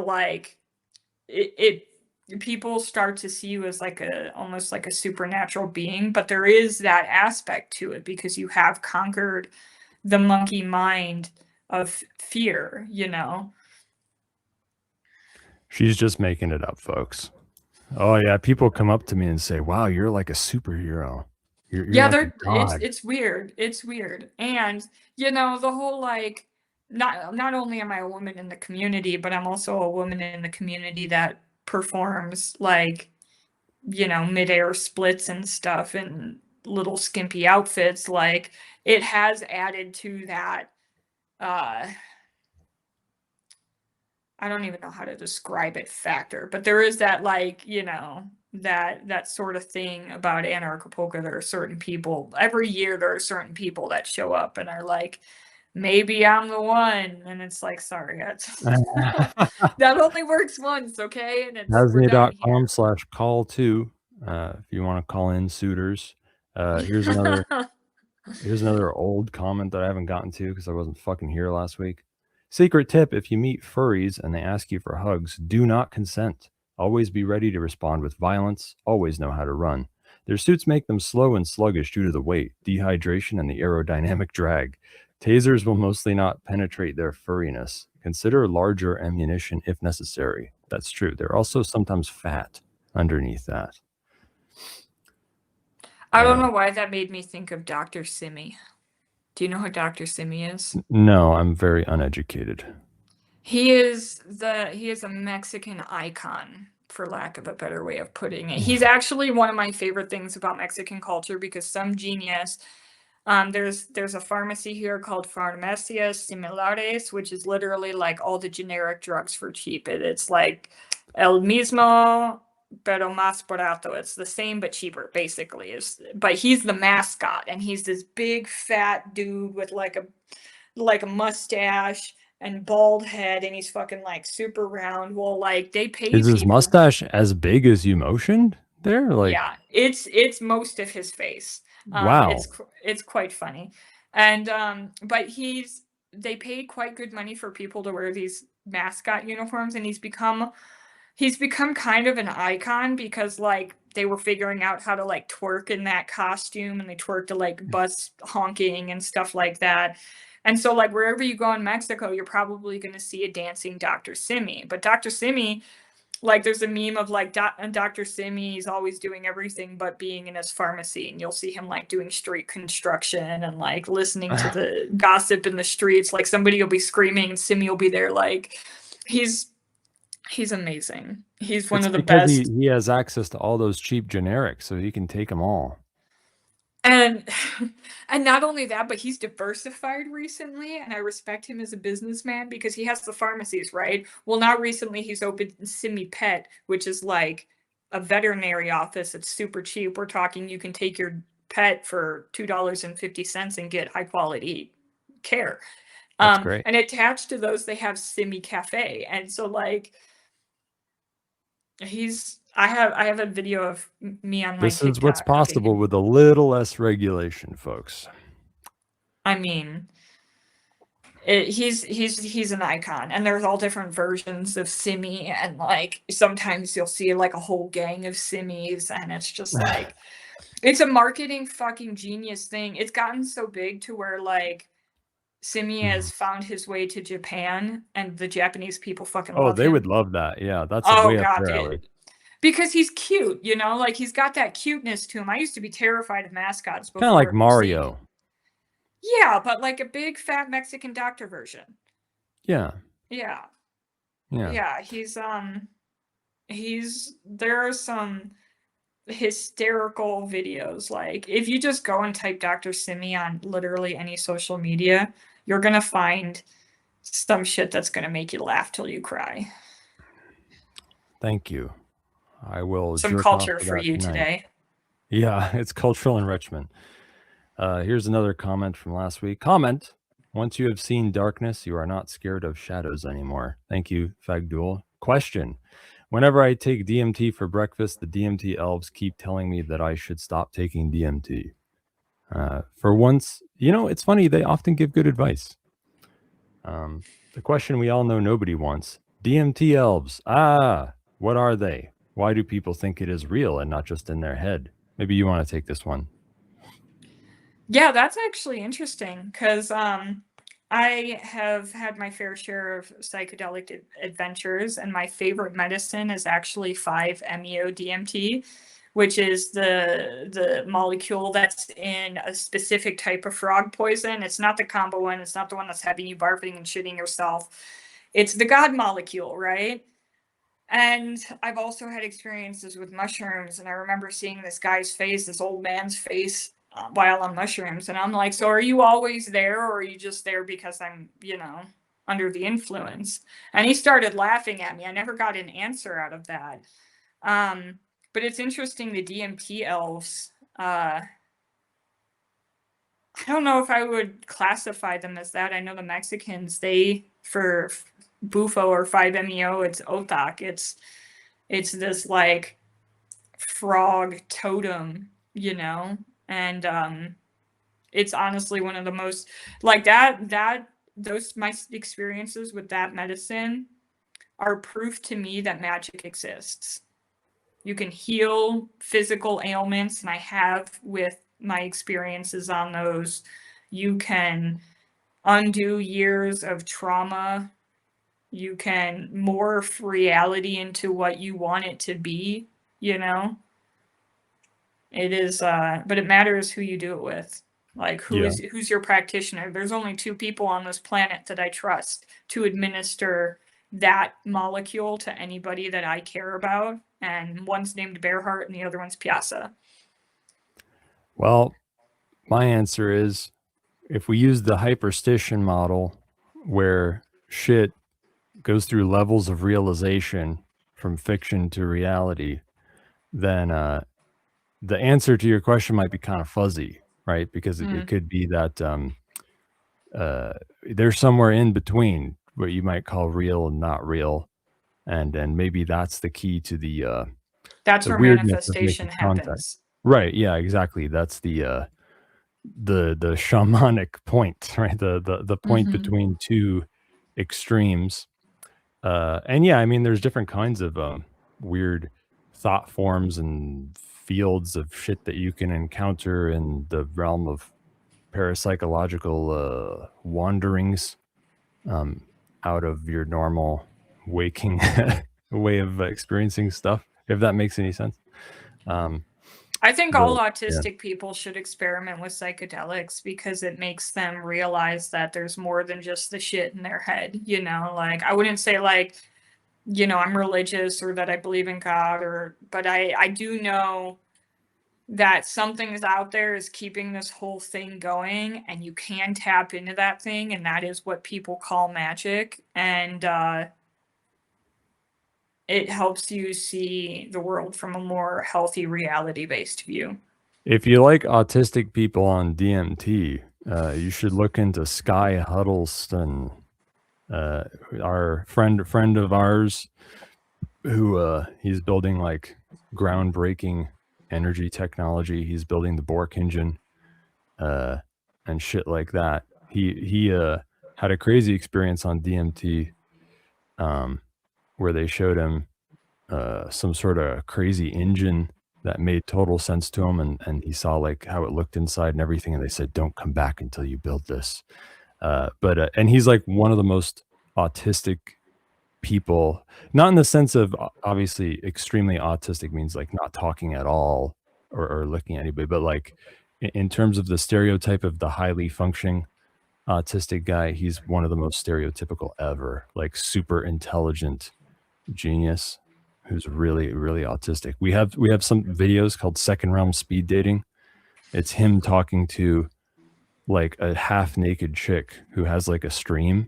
people start to see you as like almost like a supernatural being, but there is that aspect to it because you have conquered the monkey mind of fear. She's just making it up, folks. Oh yeah, people come up to me and say, "Wow, you're like a superhero. You're Yeah, like a they're god." it's weird. It's weird. And you know, the whole like not only am I a woman in the community, but I'm also a woman in the community that performs like, you know, midair splits and stuff in little skimpy outfits. Like it has added to that uh I don't even know how to describe it factor, but there is that like, you know, that sort of thing about Anarchapulco. There are certain people every year there are certain people that show up and are like, maybe I'm the one. And it's like, sorry, that's that only works once, okay? And it's we're done here. PAZNIA.com/call2 if you want to call in suitors. Here's another old comment that I haven't gotten to because I wasn't fucking here last week. Secret tip: if you meet furries and they ask you for hugs, do not consent. Always be ready to respond with violence. Always know how to run. Their suits make them slow and sluggish due to the weight, dehydration, and the aerodynamic drag. Tasers will mostly not penetrate their furriness. Consider larger ammunition if necessary. That's true. They're also sometimes fat underneath that. I don't know why that made me think of Dr. Simi. Do you know who Dr. Simi is? No, I'm very uneducated. He is a Mexican icon, for lack of a better way of putting it. He's actually one of my favorite things about Mexican culture because some genius there's a pharmacy here called Farmacias Similares, which is literally like all the generic drugs for cheap. It's like el mismo pero más barato. It's the same but cheaper, basically. But he's the mascot, and he's this big fat dude with like a mustache and bald head, and he's fucking like super round. Well, like they pay Is his people. mustache as big as you motioned there? Like, Yeah, it's most of his face. wow. It's quite funny, and but they paid quite good money for people to wear these mascot uniforms, and he's become kind of an icon because like they were figuring out how to like twerk in that costume, and they twerk to like bus honking and stuff like that. And so like wherever you go in Mexico, you're probably going to see a dancing Dr. Simi. But Dr. Simi, like there's a meme of like Dr. Simi is always doing everything but being in his pharmacy, and you'll see him like doing street construction and like listening to the gossip in the streets. Like somebody will be screaming and Simi will be there. Like he's he's amazing. He's one It's of the because he, best. he has access to all those cheap generics, so he can take them all. And and not only that, but he's diversified recently, and I respect him as a businessman because he has the pharmacies, right? Well, now recently he's opened Simi Pet, which is like a veterinary office. It's super cheap. We're talking you can take your pet for $2.50 and get high quality care. That's great. And attached to those, they have Simi Cafe, and so like I have a video of me on my This is what's TikTok hugging possible him. with a little less regulation, folks. I mean, he's an icon, and there's all different versions of Simi, and like sometimes you'll see like a whole gang of Simis, and it's just like it's a marketing fucking genius thing. It's gotten so big to where like Simi has found his way to Japan, and the Japanese people fucking Oh, love they would him. love that. Yeah, that's Oh way up god, their alley. because he's cute, you know, like he's got that cuteness to him. I used to be terrified of mascots Kind of like before seeing. Mario. Yeah, but like a big fat Mexican doctor version. Yeah, Yeah. yeah. Yeah, there are some hysterical videos. Like if you just go and type Dr. Simi on literally any social media, you're gonna find some shit that's gonna make you laugh till you cry. Thank you. I will Some jerk off culture to for that you tonight. today. Yeah, it's cultural enrichment. Here's another comment from last week. Comment: once you have seen darkness, you are not scared of shadows anymore. Thank you, Fagdul. Question: whenever I take DMT for breakfast, the DMT elves keep telling me that I should stop taking DMT. For once, it's funny, they often give good advice. The question we all know nobody wants: DMT elves. What are they? Why do people think it is real and not just in their head? Maybe you want to take this one. Yeah, that's actually interesting because I have had my fair share of psychedelic adventures, and my favorite medicine is actually 5-MeO-DMT, which is the molecule that's in a specific type of frog poison. It's not the combo one. It's not the one that's having you barfing and shitting yourself. It's the God molecule, right? And I've also had experiences with mushrooms, and I remember seeing this guy's face, this old man's face, while on mushrooms, and I'm like, "So are you always there, or are you just there because I'm, under the influence?" And he started laughing at me. I never got an answer out of that. Um, but it's interesting, the DMT elves, I don't know if I would classify them as that. I know the Mexicans, they for Bufo or 5-MeO, it's Otak. It's this like frog totem, and it's honestly one of the most like that those my experiences with that medicine are proof to me that magic exists. You can heal physical ailments, and I have with my experiences on those. You can undo years of trauma. You can morph reality into what you want it to be, you know? It is, but it matters who you do it with. Like, Yeah. who's your practitioner? There's only two people on this planet that I trust to administer that molecule to anybody that I care about, and one's named Bearheart and the other one's Piazza. Well, my answer is if we use the hyperstition model where shit goes through levels of realization from fiction to reality, then the answer to your question might be kind of fuzzy, right? Because it could be that there's somewhere in between what you might call real and not real, and maybe that's the key to That's the where weirdness of manifestation making contact. happens. Right? Yeah, exactly. That's the shamanic point, right? The point Mhm. between two extremes. And yeah, I mean, there's different kinds of weird thought forms and fields of shit that you can encounter in the realm of parapsychological wanderings um, out of your normal waking way of experiencing stuff, if that makes any sense. Um, I think but all yeah, autistic people should experiment with psychedelics because it makes them realize that there's more than just the shit in their head, Like, I wouldn't say like, I'm religious or that I believe in God, but I do know that something is out there is keeping this whole thing going, and you can tap into that thing, and that is what people call magic. And it helps you see the world from a more healthy reality based view. if you like autistic people on DMT, you should look into Sky Huddleston, uh, our friend of ours who he's building like groundbreaking energy technology. He's building the Bork engine uh, and shit like that. He had a crazy experience on DMT um, where they showed him some sort of crazy engine that made total sense to him, and he saw like how it looked inside and everything, and they said, "Don't come back until you build this." But and he's like one of the most autistic people, not in the sense of obviously extremely autistic means like not talking at all or looking at anybody, but like in terms of the stereotype of the highly functioning autistic guy, he's one of the most stereotypical ever, like super intelligent genius who's really really autistic. We have some videos called second realm speed dating. It's him talking to like a half naked chick who has like a stream,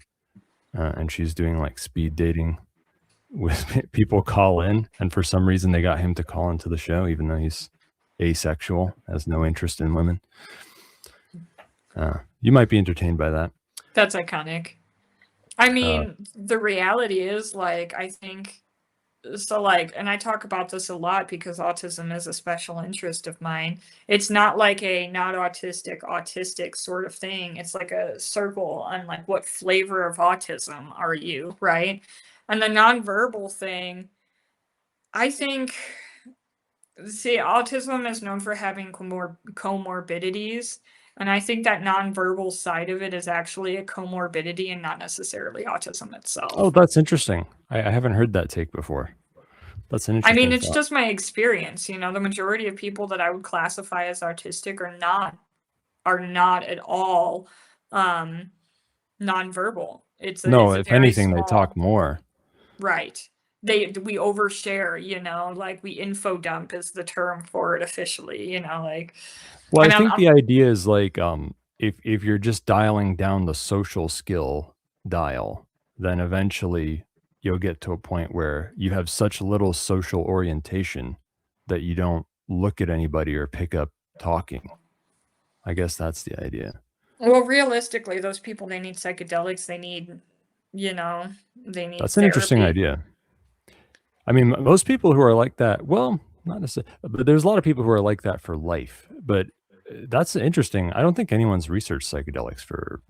and she's doing like speed dating with people call in, and for some reason they got him to call into the show even though he's asexual, has no interest in women. You might be entertained by that. That's iconic. I uh, mean, the reality is, like, I think so, like, and I talk about this a lot because autism is a special interest of mine. It's not like a not autistic sort of thing. It's like a circle on like what flavor of autism are you, right? And the nonverbal thing, I think, see, autism is known for having comorbidities, And I think that nonverbal side of it is actually a comorbidity and not necessarily autism itself. Oh, that's interesting. I haven't heard that take before. That's an I interesting mean, it's thought. just my experience. The majority of people that I would classify as autistic are not at all nonverbal. No, It's a if very anything, they talk small, more. right. We overshare, like we info dump is the term for it officially, like Well, I I mean think the idea is like if you're just dialing down the social skill dial, then eventually you'll get to a point where you have such little social orientation that you don't look at anybody or pick up talking. I guess that's the idea. well, realistically, those people, they need psychedelics, they need That's an interesting therapy. idea. I mean, most people who are like that, well, not necessarily, but there's a lot of people who are like that for life. But that's interesting. I don't think anyone's researched psychedelics for,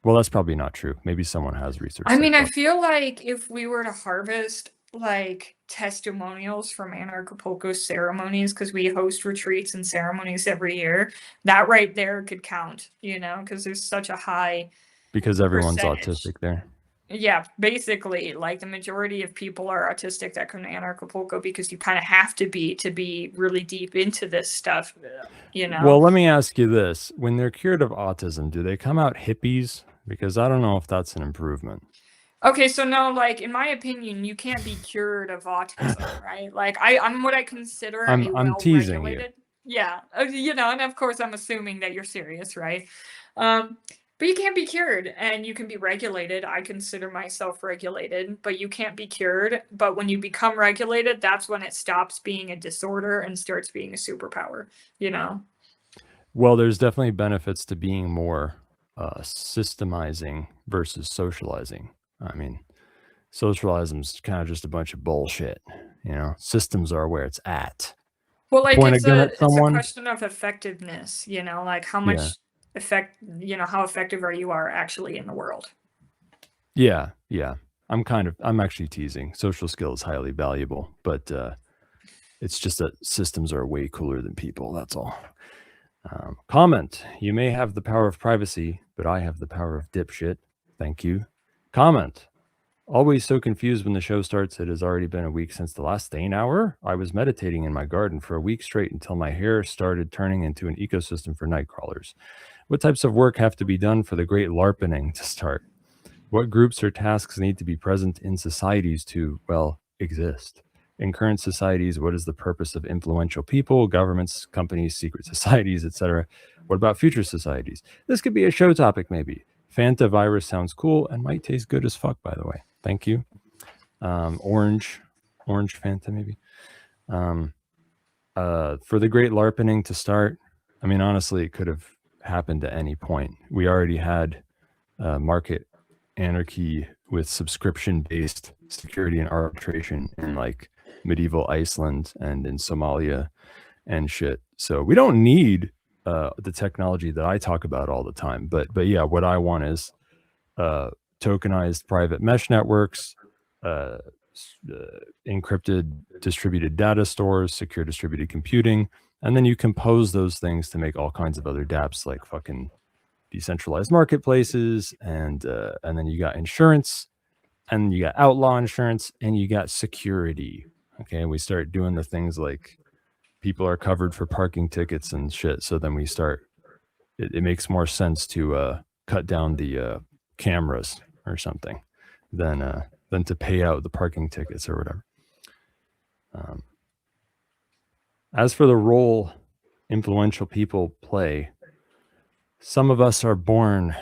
well, that's probably not true. Maybe someone has researched I mean, I psychedelics. feel like if we were to harvest like testimonials from Acapulco ceremonies, because we host retreats and ceremonies every year, that right there could count, because there's such a high Because everyone's percentage. autistic there. Yeah, basically, like the majority of people are autistic that come to Acapulco because you kind of have to be really deep into this stuff, Well, let me ask you this. When they're cured of autism, do they come out hippies? Because I don't know if that's an improvement. Okay, so no, like in my opinion, you can't be cured of autism, right? Like I'm what I consider a I'm teasing you. well-regulated. Yeah, and of course I'm assuming that you're serious, right? But you can't be cured and you can be regulated. I consider myself regulated, but you can't be cured. But when you become regulated, that's when it stops being a disorder and starts being a superpower, Well, there's definitely benefits to being more systemizing versus socializing. I mean, socialism's kind of just a bunch of bullshit. Systems are where it's at. Well, You like point a gun at it's a someone. question of effectiveness, like how Yeah. much how effective are you actually in the world. Yeah. Yeah. I'm actually teasing. Social skill is highly valuable, but it's just that systems are way cooler than people. That's all. Comment. You may have the power of privacy, but I have the power of dipshit. Thank you. Comment. Always so confused when the show starts. It has already been a week since the last Thane hour. I was meditating in my garden for a week straight until my hair started turning into an ecosystem for night crawlers. What types of work have to be done for the great LARPening to start? What groups or tasks need to be present in societies to, well, exist? In current societies, what is the purpose of influential people, governments, companies, secret societies, etc.? What about future societies? This could be a show topic, maybe. Fanta virus sounds cool and might taste good as fuck, by the way. Thank you. Orange Fanta, maybe. For the great LARPening to start, I mean, honestly, it could have happened at any point. We already had market anarchy with subscription-based security and arbitration in like medieval Iceland and in Somalia and shit. So we don't need the technology that I talk about all the time. But yeah, what I want is tokenized private mesh networks, encrypted distributed data stores, secure distributed computing, and then you compose those things to make all kinds of other dApps like fucking decentralized marketplaces, and then you got insurance, and you got outlaw insurance, and you got security. Okay, we start doing the things like people are covered for parking tickets and shit. So then we start. It makes more sense to cut down the cameras or something than to pay out the parking tickets or whatever. As for the role influential people play, some of us are born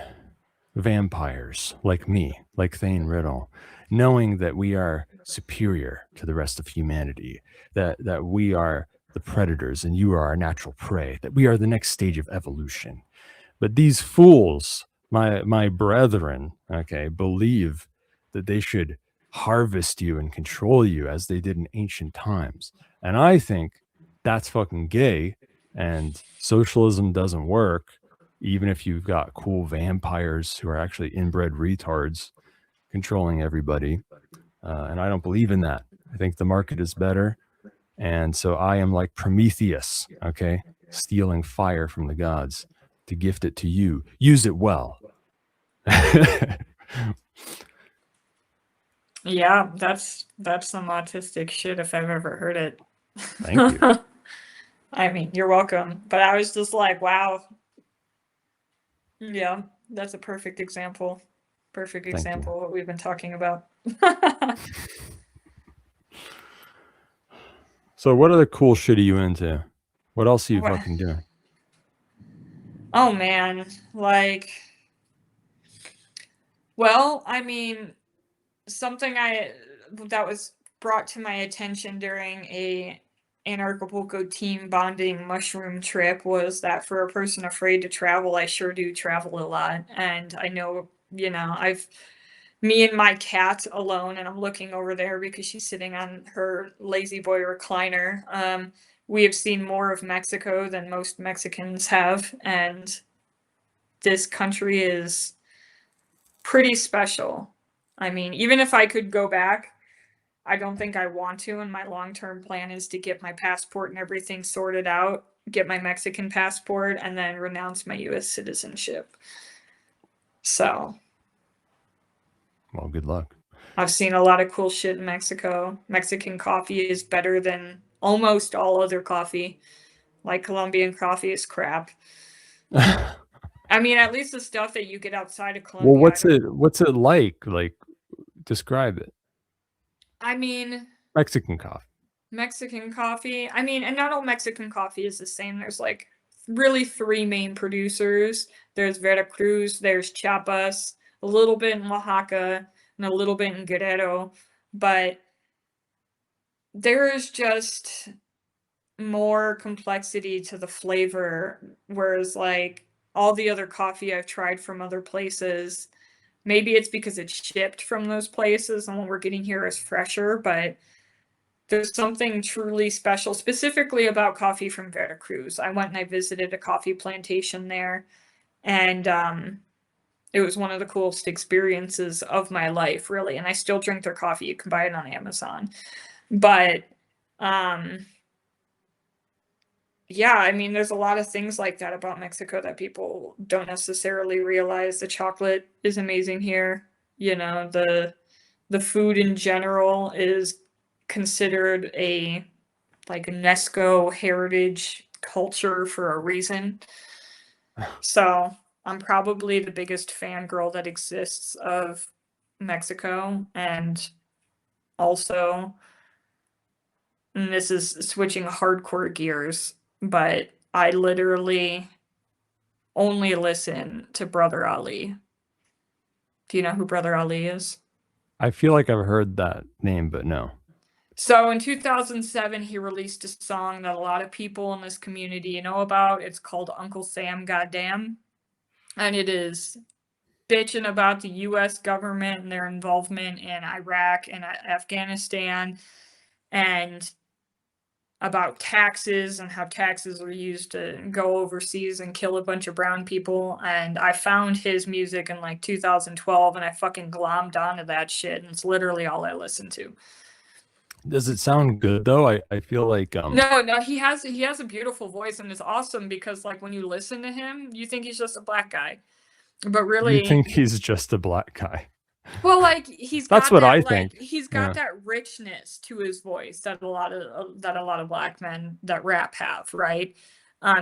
vampires like me, like Thane Riddle, knowing that we are superior to the rest of humanity, that we are the predators and you are our natural prey, that we are the next stage of evolution. But these fools, my brethren, okay, believe that they should harvest you and control you as they did in ancient times. And I think that's fucking gay, and socialism doesn't work, even if you've got cool vampires who are actually inbred retards controlling everybody. And I don't believe in that. I think the market is better. And so I am like Prometheus, okay, stealing fire from the gods. to gift it to you. Use it well. Yeah, that's some autistic shit if I've ever heard it. Thank you. I mean, you're welcome. But I was just like, wow. Yeah, that's a perfect example. Perfect Thank you. example of what we've been talking about. So what other cool shit are you into? What else are you What- fucking doing? Oh man, like, well, I mean, something that was brought to my attention during a Acapulco team bonding mushroom trip was that for a person afraid to travel, I sure do travel a lot. And I know, I've me and my cat alone, and I'm looking over there because she's sitting on her lazy boy recliner. We have seen more of Mexico than most Mexicans have, and this country is pretty special. I mean, even if I could go back, I don't think I want to, and my long-term plan is to get my passport and everything sorted out, get my Mexican passport, and then renounce my US citizenship. So, Well, good luck. I've seen a lot of cool shit in Mexico. Mexican coffee is better than almost all other coffee. Like Colombian coffee is crap. I mean, at least the stuff that you get outside of Well, Colombia. what's it like? Like, describe it. I mean, Mexican coffee. Mexican coffee. I mean, and not all Mexican coffee is the same. There's like really three main producers. There's Veracruz, there's Chiapas, a little bit in Oaxaca, and a little bit in Guerrero. But there is just more complexity to the flavor. Whereas, like, all the other coffee I've tried from other places, maybe it's because it's shipped from those places and what we're getting here is fresher, but there's something truly special, specifically about coffee from Veracruz. I went and I visited a coffee plantation there, and it was one of the coolest experiences of my life, really. And I still drink their coffee. You can buy it on Amazon. But um, yeah, I mean, there's a lot of things like that about Mexico that people don't necessarily realize. The chocolate is amazing here. The food in general is considered a like UNESCO heritage culture for a reason. So I'm probably the biggest fangirl that exists of Mexico. And also, and this is switching hardcore gears, but I literally only listen to Brother Ali. Do you know who Brother Ali is? I feel like I've heard that name, but no. So in 2007, he released a song that a lot of people in this community know about. It's called Uncle Sam Goddamn. And it is bitching about the US government and their involvement in Iraq and Afghanistan, and about taxes and how taxes are used to go overseas and kill a bunch of brown people. And I found his music in like 2012 and I fucking glommed onto that shit, and it's literally all I listen to. Does it sound good though? I feel like No, he has a beautiful voice, and it's awesome because like when you listen to him, you think he's just a black guy. But you really, think he's just a black guy. well, like he's That's got what that, I like think. he's got Yeah. that richness to his voice that a lot of black men that rap have, right?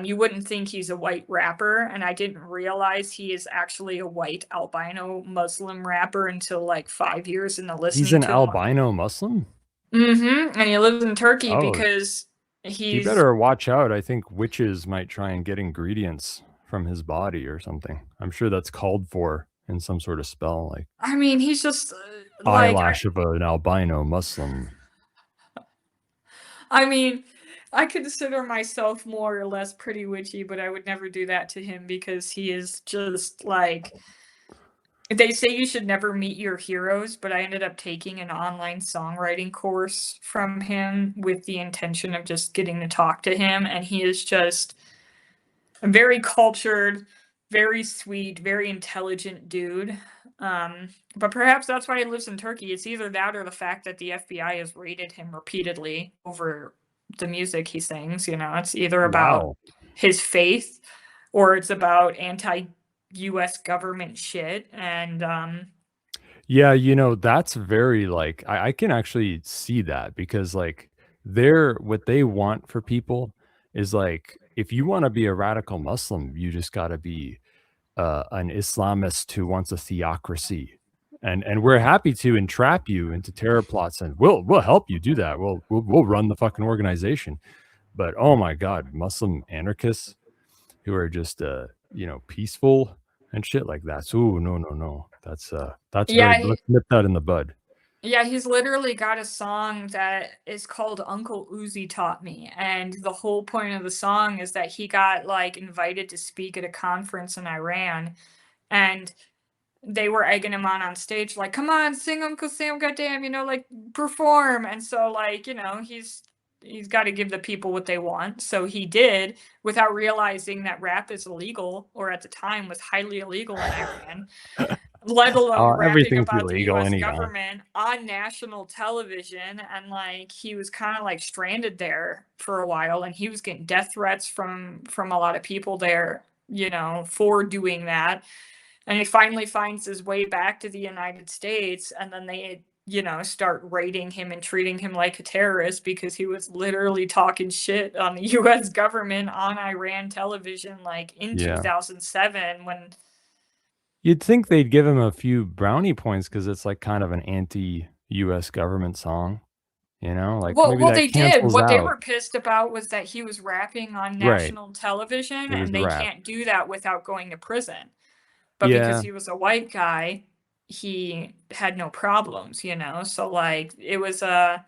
You wouldn't think he's a white rapper, and I didn't realize he is actually a white albino Muslim rapper until like 5 years into listening He's an to him. albino Muslim? And he lives in Turkey Oh, because he he's better watch out. I think witches might try and get ingredients from his body or something. I'm sure that's called for in some sort of spell, like I mean, he's just eyelash of an albino Muslim. I mean, I consider myself more or less pretty witchy, but I would never do that to him because he is just like, they say you should never meet your heroes, but I ended up taking an online songwriting course from him with the intention of just getting to talk to him. And he is just a very cultured, very sweet, very intelligent dude. But perhaps that's why he lives in Turkey. It's either that or the fact that the FBI has raided him repeatedly over the music he sings. It's either about Wow. his faith or it's about anti-US government shit. And Yeah, that's very like I can actually see that because like what they want for people is like if you want to be a radical Muslim, you just got to be an Islamist who wants a theocracy. And we're happy to entrap you into terror plots and we'll help you do that. We'll run the fucking organization. But oh my God, Muslim anarchists who are just peaceful and shit like that. So no. That's very, yeah, let's nip that in the bud. yeah, he's literally got a song that is called Uncle Uzi Taught Me. And the whole point of the song is that he got like invited to speak at a conference in Iran. And they were egging him on stage, like, come on, sing Uncle Sam, goddamn, like perform. And so like, he's got to give the people what they want. So he did, without realizing that rap is illegal, or at the time was highly illegal in Iran, let alone rapping Everything's about the illegal US anyhow. government on national television. And like he was kind of like stranded there for a while, and he was getting death threats from a lot of people there, for doing that. And he finally finds his way back to the United States, and then they start raiding him and treating him like a terrorist because he was literally talking shit on the US government on Iran television, like in 2007, when You'd think they'd give him a few brownie points because it's like kind of an anti-US government song, like maybe well, that they did. cancels What they out. were pissed about was that he was rapping on Right. national television, It was and they rap. can't do that without going to prison. But because Yeah. he was a white guy, he had no problems, So like it was a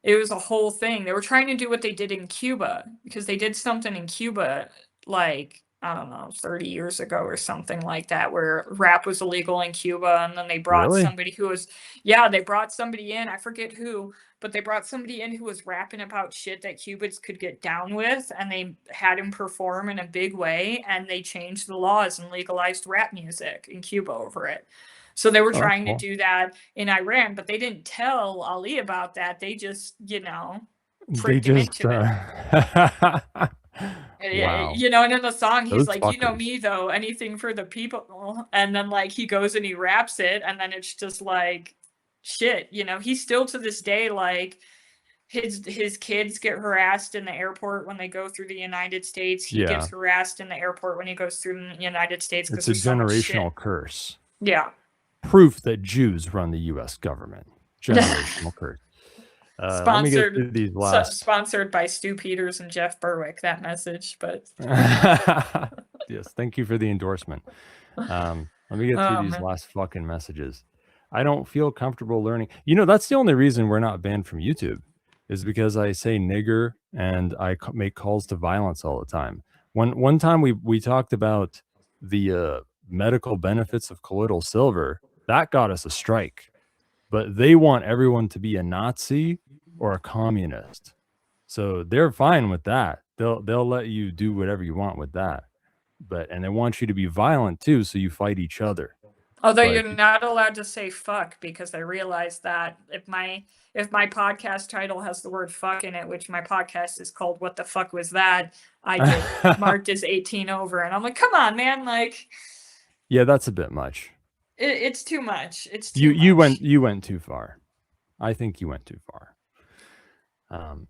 whole thing. They were trying to do what they did in Cuba, because they did something in Cuba like, I don't know, 30 years ago or something like that, where rap was illegal in Cuba. And then they brought Really? somebody they brought somebody in, I forget who, but they brought somebody in who was rapping about shit that Cubans could get down with, and they had him perform in a big way, and they changed the laws and legalized rap music in Cuba over it. So they were Oh, that's trying to cool. do that in Iran, but they didn't tell Ali about that. They just, They tricked him just into it. wow. And in the song, he's Those like, fuckers. me though, anything for the people. And then like he goes and he raps it, and then it's just like shit. He's still to this day like his kids get harassed in the airport when they go through the United States. He gets harassed in the airport when he goes through the United States because It's a there's so much shit. generational curse. Yeah. Proof that Jews run the US government. Generational curse. Let me get through these last. Sponsored by Stu Peters and Jeff Berwick, that message, but yes, thank you for the endorsement. Let me get through these last fucking messages. I don't feel comfortable learning. That's the only reason we're not banned from YouTube, is because I say nigger and I make calls to violence all the time. One time we talked about the medical benefits of colloidal silver. That got us a strike. But they want everyone to be a Nazi or a communist. So they're fine with that. They'll let you do whatever you want with that. And they want you to be violent too, so you fight each other. Although you're not allowed to say fuck, because I realized that if my podcast title has the word fuck in it, which my podcast is called What the Fuck Was That, I get marked as 18 over. And I'm like, come on, man, like, yeah, that's a bit much. It's too much. It's too much. You went too far. I think you went too far.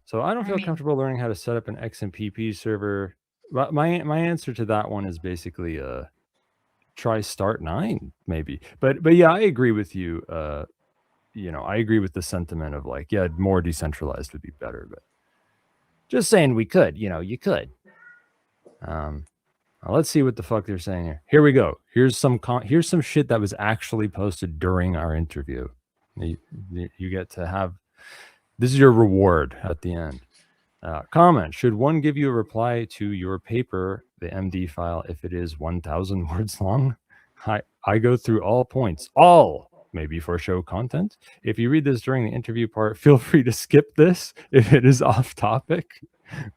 So I don't feel comfortable learning how to set up an XMPP server. But my answer to that one is basically try Start 9 maybe. But yeah, I agree with you. I agree with the sentiment of like, yeah, more decentralized would be better. But just saying we could, you could. Let's see what the fuck they're saying here. Here we go. Here's some shit that was actually posted during our interview. You get to have, this is your reward at the end. Comment: should one give you a reply to your paper, the MD file, if it is 1,000 words long? I go through all points, all maybe for show content. If you read this during the interview part, feel free to skip this if it is off topic.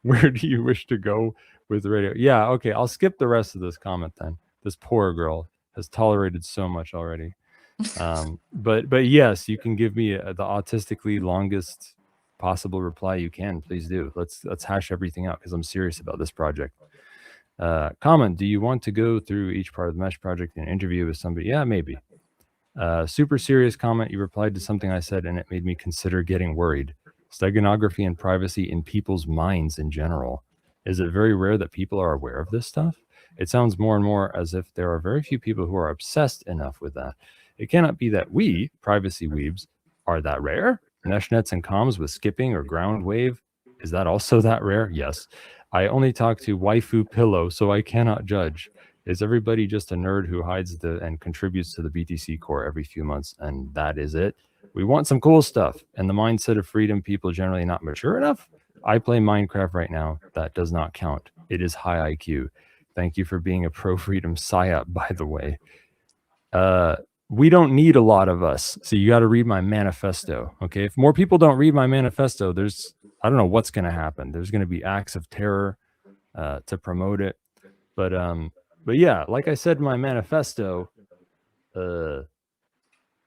Where do you wish to go with the radio? Yeah, okay, I'll skip the rest of this comment then. This poor girl has tolerated so much already. But yes, you can give me the autistically longest possible reply you can. Please do. Let's hash everything out, because I'm serious about this project. Comment, do you want to go through each part of the mesh project and interview with somebody? Yeah, maybe. Super serious comment. You replied to something I said, and it made me consider getting worried. Steganography and privacy in people's minds in general. Is it very rare that people are aware of this stuff? It sounds more and more as if there are very few people who are obsessed enough with that. It cannot be that we, privacy weebs, are that rare. Mesh nets and comms with skipping or ground wave, is that also that rare? Yes. I only talk to waifu pillow, so I cannot judge. Is everybody just a nerd who hides and contributes to the BTC core every few months, and that is it? We want some cool stuff, and the mindset of freedom people generally not mature enough. I play Minecraft right now. That does not count. It is high IQ. Thank you for being a pro-freedom psyop, by the way. We don't need a lot of us, so you got to read my manifesto, okay? If more people don't read my manifesto, I don't know what's going to happen. There's going to be acts of terror to promote it. But yeah, like I said in my manifesto,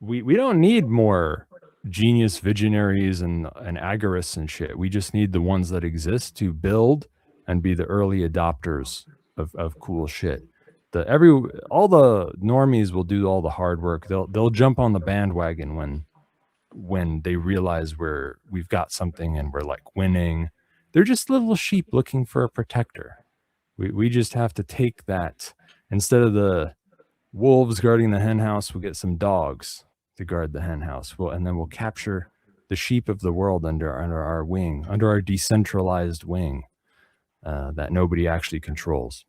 we don't need more genius visionaries and agorists and shit. We just need the ones that exist to build and be the early adopters of cool shit. All the normies will do all the hard work. They'll jump on the bandwagon when they realize we've got something and we're like winning. They're just little sheep looking for a protector. We just have to take that. Instead of the wolves guarding the hen house, we'll get some dogs to guard the hen house. And then we'll capture the sheep of the world under our wing, under our decentralized wing that nobody actually controls.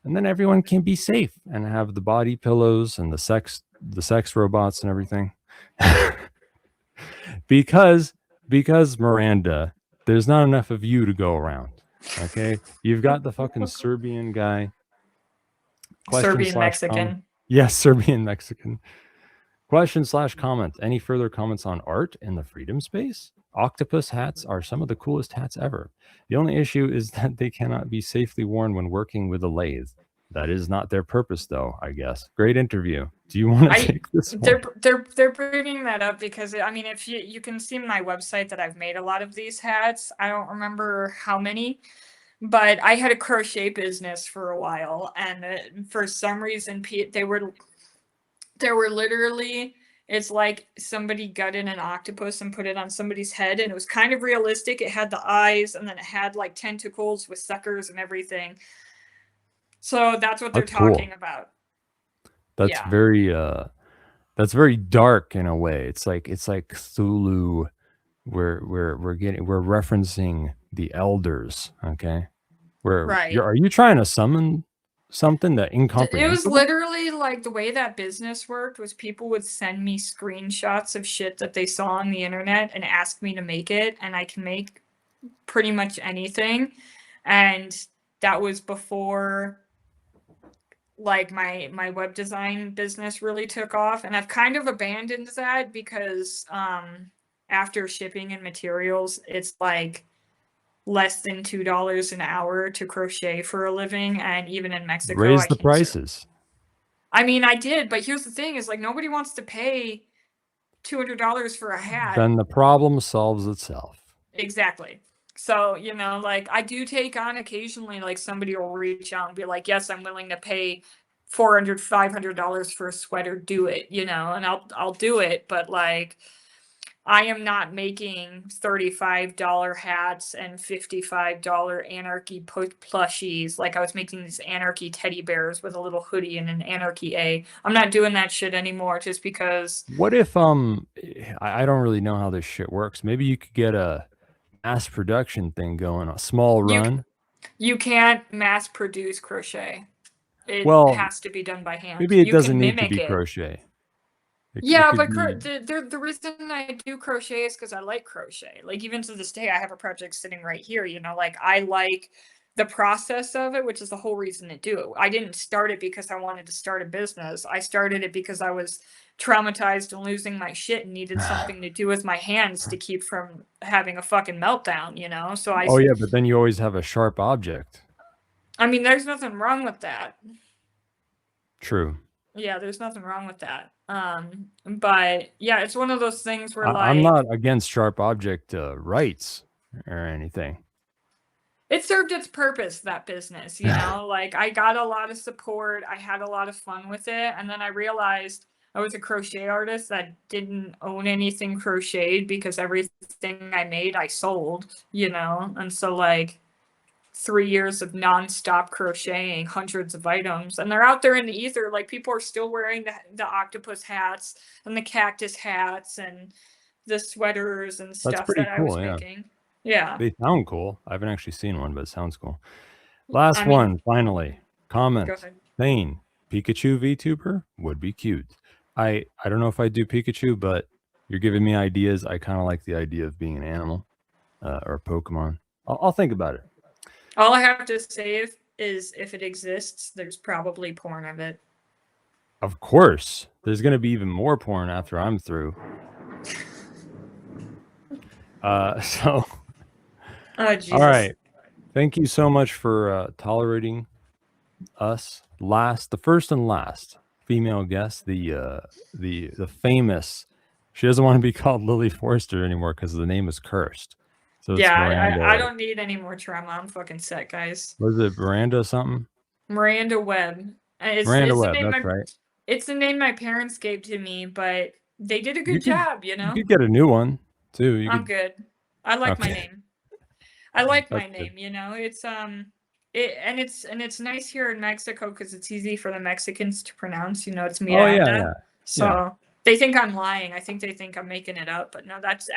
And then everyone can be safe and have the body pillows and the sex robots and everything. because Miranda, there's not enough of you to go around. Okay, you've got the fucking Serbian guy. Serbian Mexican. Yes, Serbian Mexican. Question/comment. Any further comments on art in the freedom space? Octopus hats are some of the coolest hats ever. The only issue is that they cannot be safely worn when working with a lathe. That is not their purpose, though, I guess. Great interview. Do you want to take this one? They're bringing that up because, I mean, if you can see my website that I've made a lot of these hats. I don't remember how many, but I had a crochet business for a while, and for some reason, they were literally, it's like somebody gutted an octopus and put it on somebody's head, and it was kind of realistic. It had the eyes, and then it had like tentacles with suckers and everything. So that's what they're talking about. That's very dark in a way. It's like Cthulhu. We're referencing the elders. Okay, right. Are you trying to summon something that incomprehensible? It was literally like the way that business worked was people would send me screenshots of shit that they saw on the internet and ask me to make it, and I can make pretty much anything. And that was before like my web design business really took off, and I've kind of abandoned that because after shipping and materials, it's like less than $2 an hour to crochet for a living, and even in Mexico, raise the prices. I mean, I did, but here's the thing: is like nobody wants to pay $200 for a hat. Then the problem solves itself. Exactly. So, you know, like I do take on occasionally, like somebody will reach out and be like, yes, I'm willing to pay $400, $500 for a sweater, do it, you know, and I'll do it. But like, I am not making $35 hats and $55 anarchy plushies. Like I was making these anarchy teddy bears with a little hoodie and an anarchy A. I'm not doing that shit anymore just because. What if, I don't really know how this shit works. Maybe you could get a mass production thing going, a small run. You can't mass produce crochet. It has to be done by hand. Maybe it doesn't need to be crochet. Yeah, but the reason I do crochet is because I like crochet. Like even to this day, I have a project sitting right here, you know, like I like the process of it, which is the whole reason to do it. I didn't start it because I wanted to start a business. I started it because I was traumatized and losing my shit and needed something to do with my hands to keep from having a fucking meltdown, you know? So Oh yeah, but then you always have a sharp object. I mean, there's nothing wrong with that. True. Yeah, there's nothing wrong with that. But yeah, it's one of those things where I'm not against sharp object rights or anything. it served its purpose, that business, you know, like I got a lot of support. I had a lot of fun with it. And then I realized I was a crochet artist that didn't own anything crocheted because everything I made, I sold, you know? And so like 3 years of nonstop crocheting hundreds of items, and they're out there in the ether. Like people are still wearing the octopus hats and the cactus hats and the sweaters and That's stuff pretty that I was cool, yeah. making. Yeah. They sound cool. I haven't actually seen one, but it sounds cool. Last I mean, one, finally. go Comment. ahead. Thane, Pikachu VTuber would be cute. I don't know if I do Pikachu, but you're giving me ideas. I kind of like the idea of being an animal or a Pokemon. I'll think about it. All I have to say is if it exists, there's probably porn of it. Of course. There's going to be even more porn after I'm through. So, Oh, Jesus. all right. Thank you so much for tolerating us. The first and last female guest, the famous. She doesn't want to be called Lily Forster anymore because the name is cursed. So it's Yeah, Miranda. I don't need any more trauma. I'm fucking sick, guys. Was it Miranda something? Miranda Webb. Miranda It's the Webb. name That's right. It's the name my parents gave to me, but they did a good job, you know? You could get a new one too. I'm good. I like my Okay. name. I like my That's good. name, you know? It's nice here in Mexico because it's easy for the Mexicans to pronounce, you know, it's Oh Miranda. yeah. So they think I'm lying. I think they think I'm making it up, but no, that's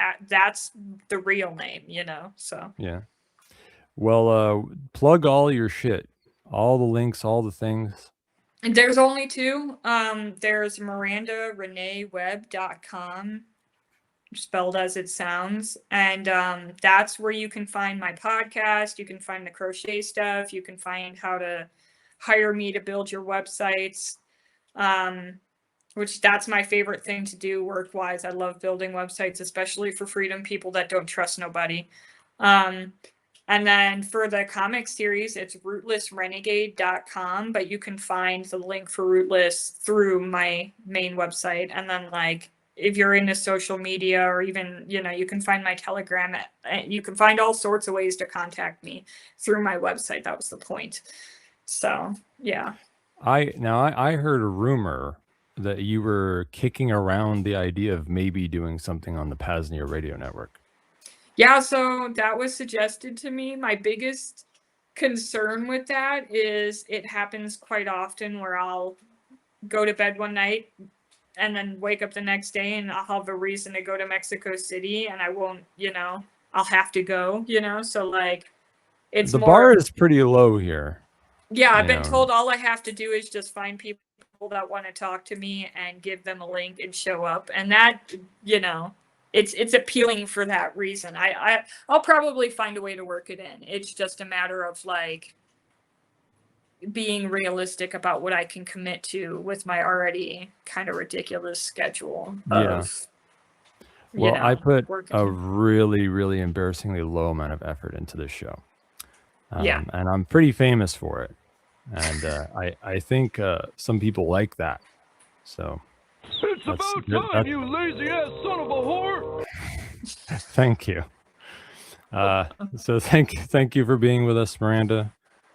the real name, you know? So Yeah. Well, plug all your shit, all the links, all the things. and there's only two. There's MirandaReneeWebb.com, spelled as it sounds, and that's where you can find my podcast. You can find the crochet stuff. You can find how to hire me to build your websites. Which that's my favorite thing to do work-wise. I love building websites, especially for freedom people that don't trust nobody. And then for the comic series, it's rootlessrenegade.com, but you can find the link for Rootless through my main website. And then like if you're into social media or even, you know, you can find my Telegram. You can find all sorts of ways to contact me through my website. That was the point. So, yeah. I heard a rumor that you were kicking around the idea of maybe doing something on the PAZNIA radio network. Yeah, so that was suggested to me. My biggest concern with that is it happens quite often where I'll go to bed one night and then wake up the next day and I'll have a reason to go to Mexico City and I won't, you know, I'll have to go, you know, so like it's the more, bar is pretty low here. yeah, I've been told all I have to do is just find people that want to talk to me and give them a link and show up. And that, you know, it's appealing for that reason. I'll probably find a way to work it in. It's just a matter of like being realistic about what I can commit to with my already kind of ridiculous schedule of, well, I put a working. really, really embarrassingly low amount of effort into this show. Yeah. And I'm pretty famous for it. And I think some people like that. So it's about time, you lazy ass son of a whore. Thank you. So thank you for being with us, Miranda.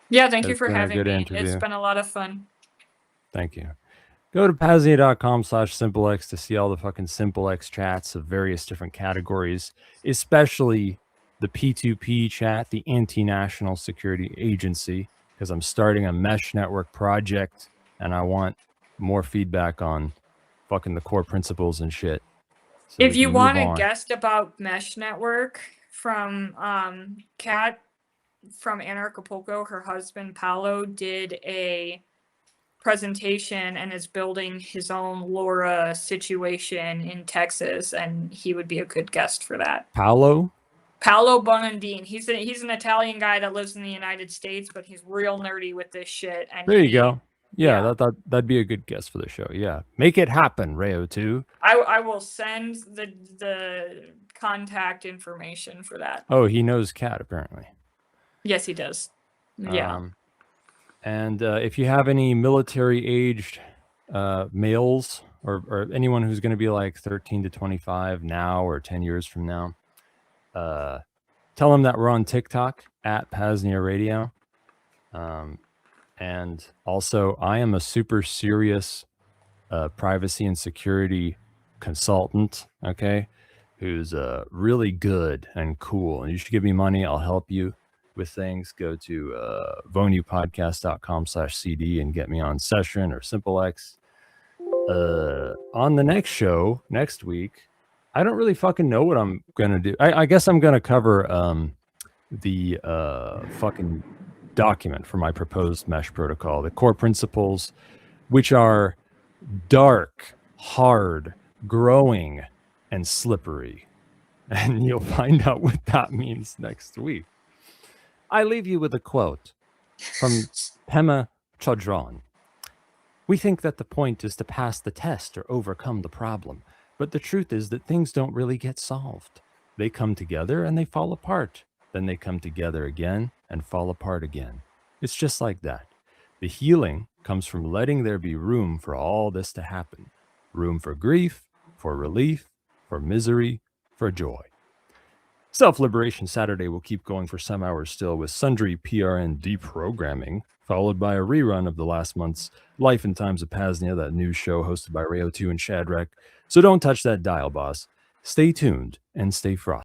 Yeah, thank you for having me. Interview. It's been a lot of fun. Thank you. Go to PAZNIA.com/SimpleX to see all the fucking SimpleX chats of various different categories, especially the P2P chat, the Anti-National Security Agency, because I'm starting a mesh network project and I want more feedback on fucking the core principles and shit. So if you want a guest about mesh network from Kat from Acapulco, her husband Paolo did a presentation and is building his own LoRa situation in Texas, and he would be a good guest for that. Paolo Bonandine. He's an Italian guy that lives in the United States, but he's real nerdy with this shit. And there you go. Yeah, that'd be a good guest for the show. Yeah, make it happen, Rayo 2. I will send the contact information for that. Oh, he knows Kat apparently. Yes, he does. Yeah. And if you have any military-aged males or anyone who's going to be like 13 to 25 now or 10 years from now, tell them that we're on TikTok at PAZNIA Radio. And also, I am a super serious privacy and security consultant, okay, who's really good and cool. And you should give me money. I'll help you with things. Go to vonupodcast.com/CD and get me on Session or SimpleX. On the next show, next week, I don't really fucking know what I'm going to do. I guess I'm going to cover the fucking document for my proposed mesh protocol, the core principles, which are dark, hard, growing, and slippery. And you'll find out what that means next week. I leave you with a quote from Pema Chodron. We think that the point is to pass the test or overcome the problem, but the truth is that things don't really get solved. They come together and they fall apart. Then they come together again and fall apart again. It's just like that. The healing comes from letting there be room for all this to happen. Room for grief, for relief, for misery, for joy. Self-Liberation Saturday will keep going for some hours still with sundry PRN deprogramming, followed by a rerun of the last month's Life and Times of PAZNIA, that news show hosted by Rayo2 and Shadrach. So don't touch that dial, boss. Stay tuned and stay frosty.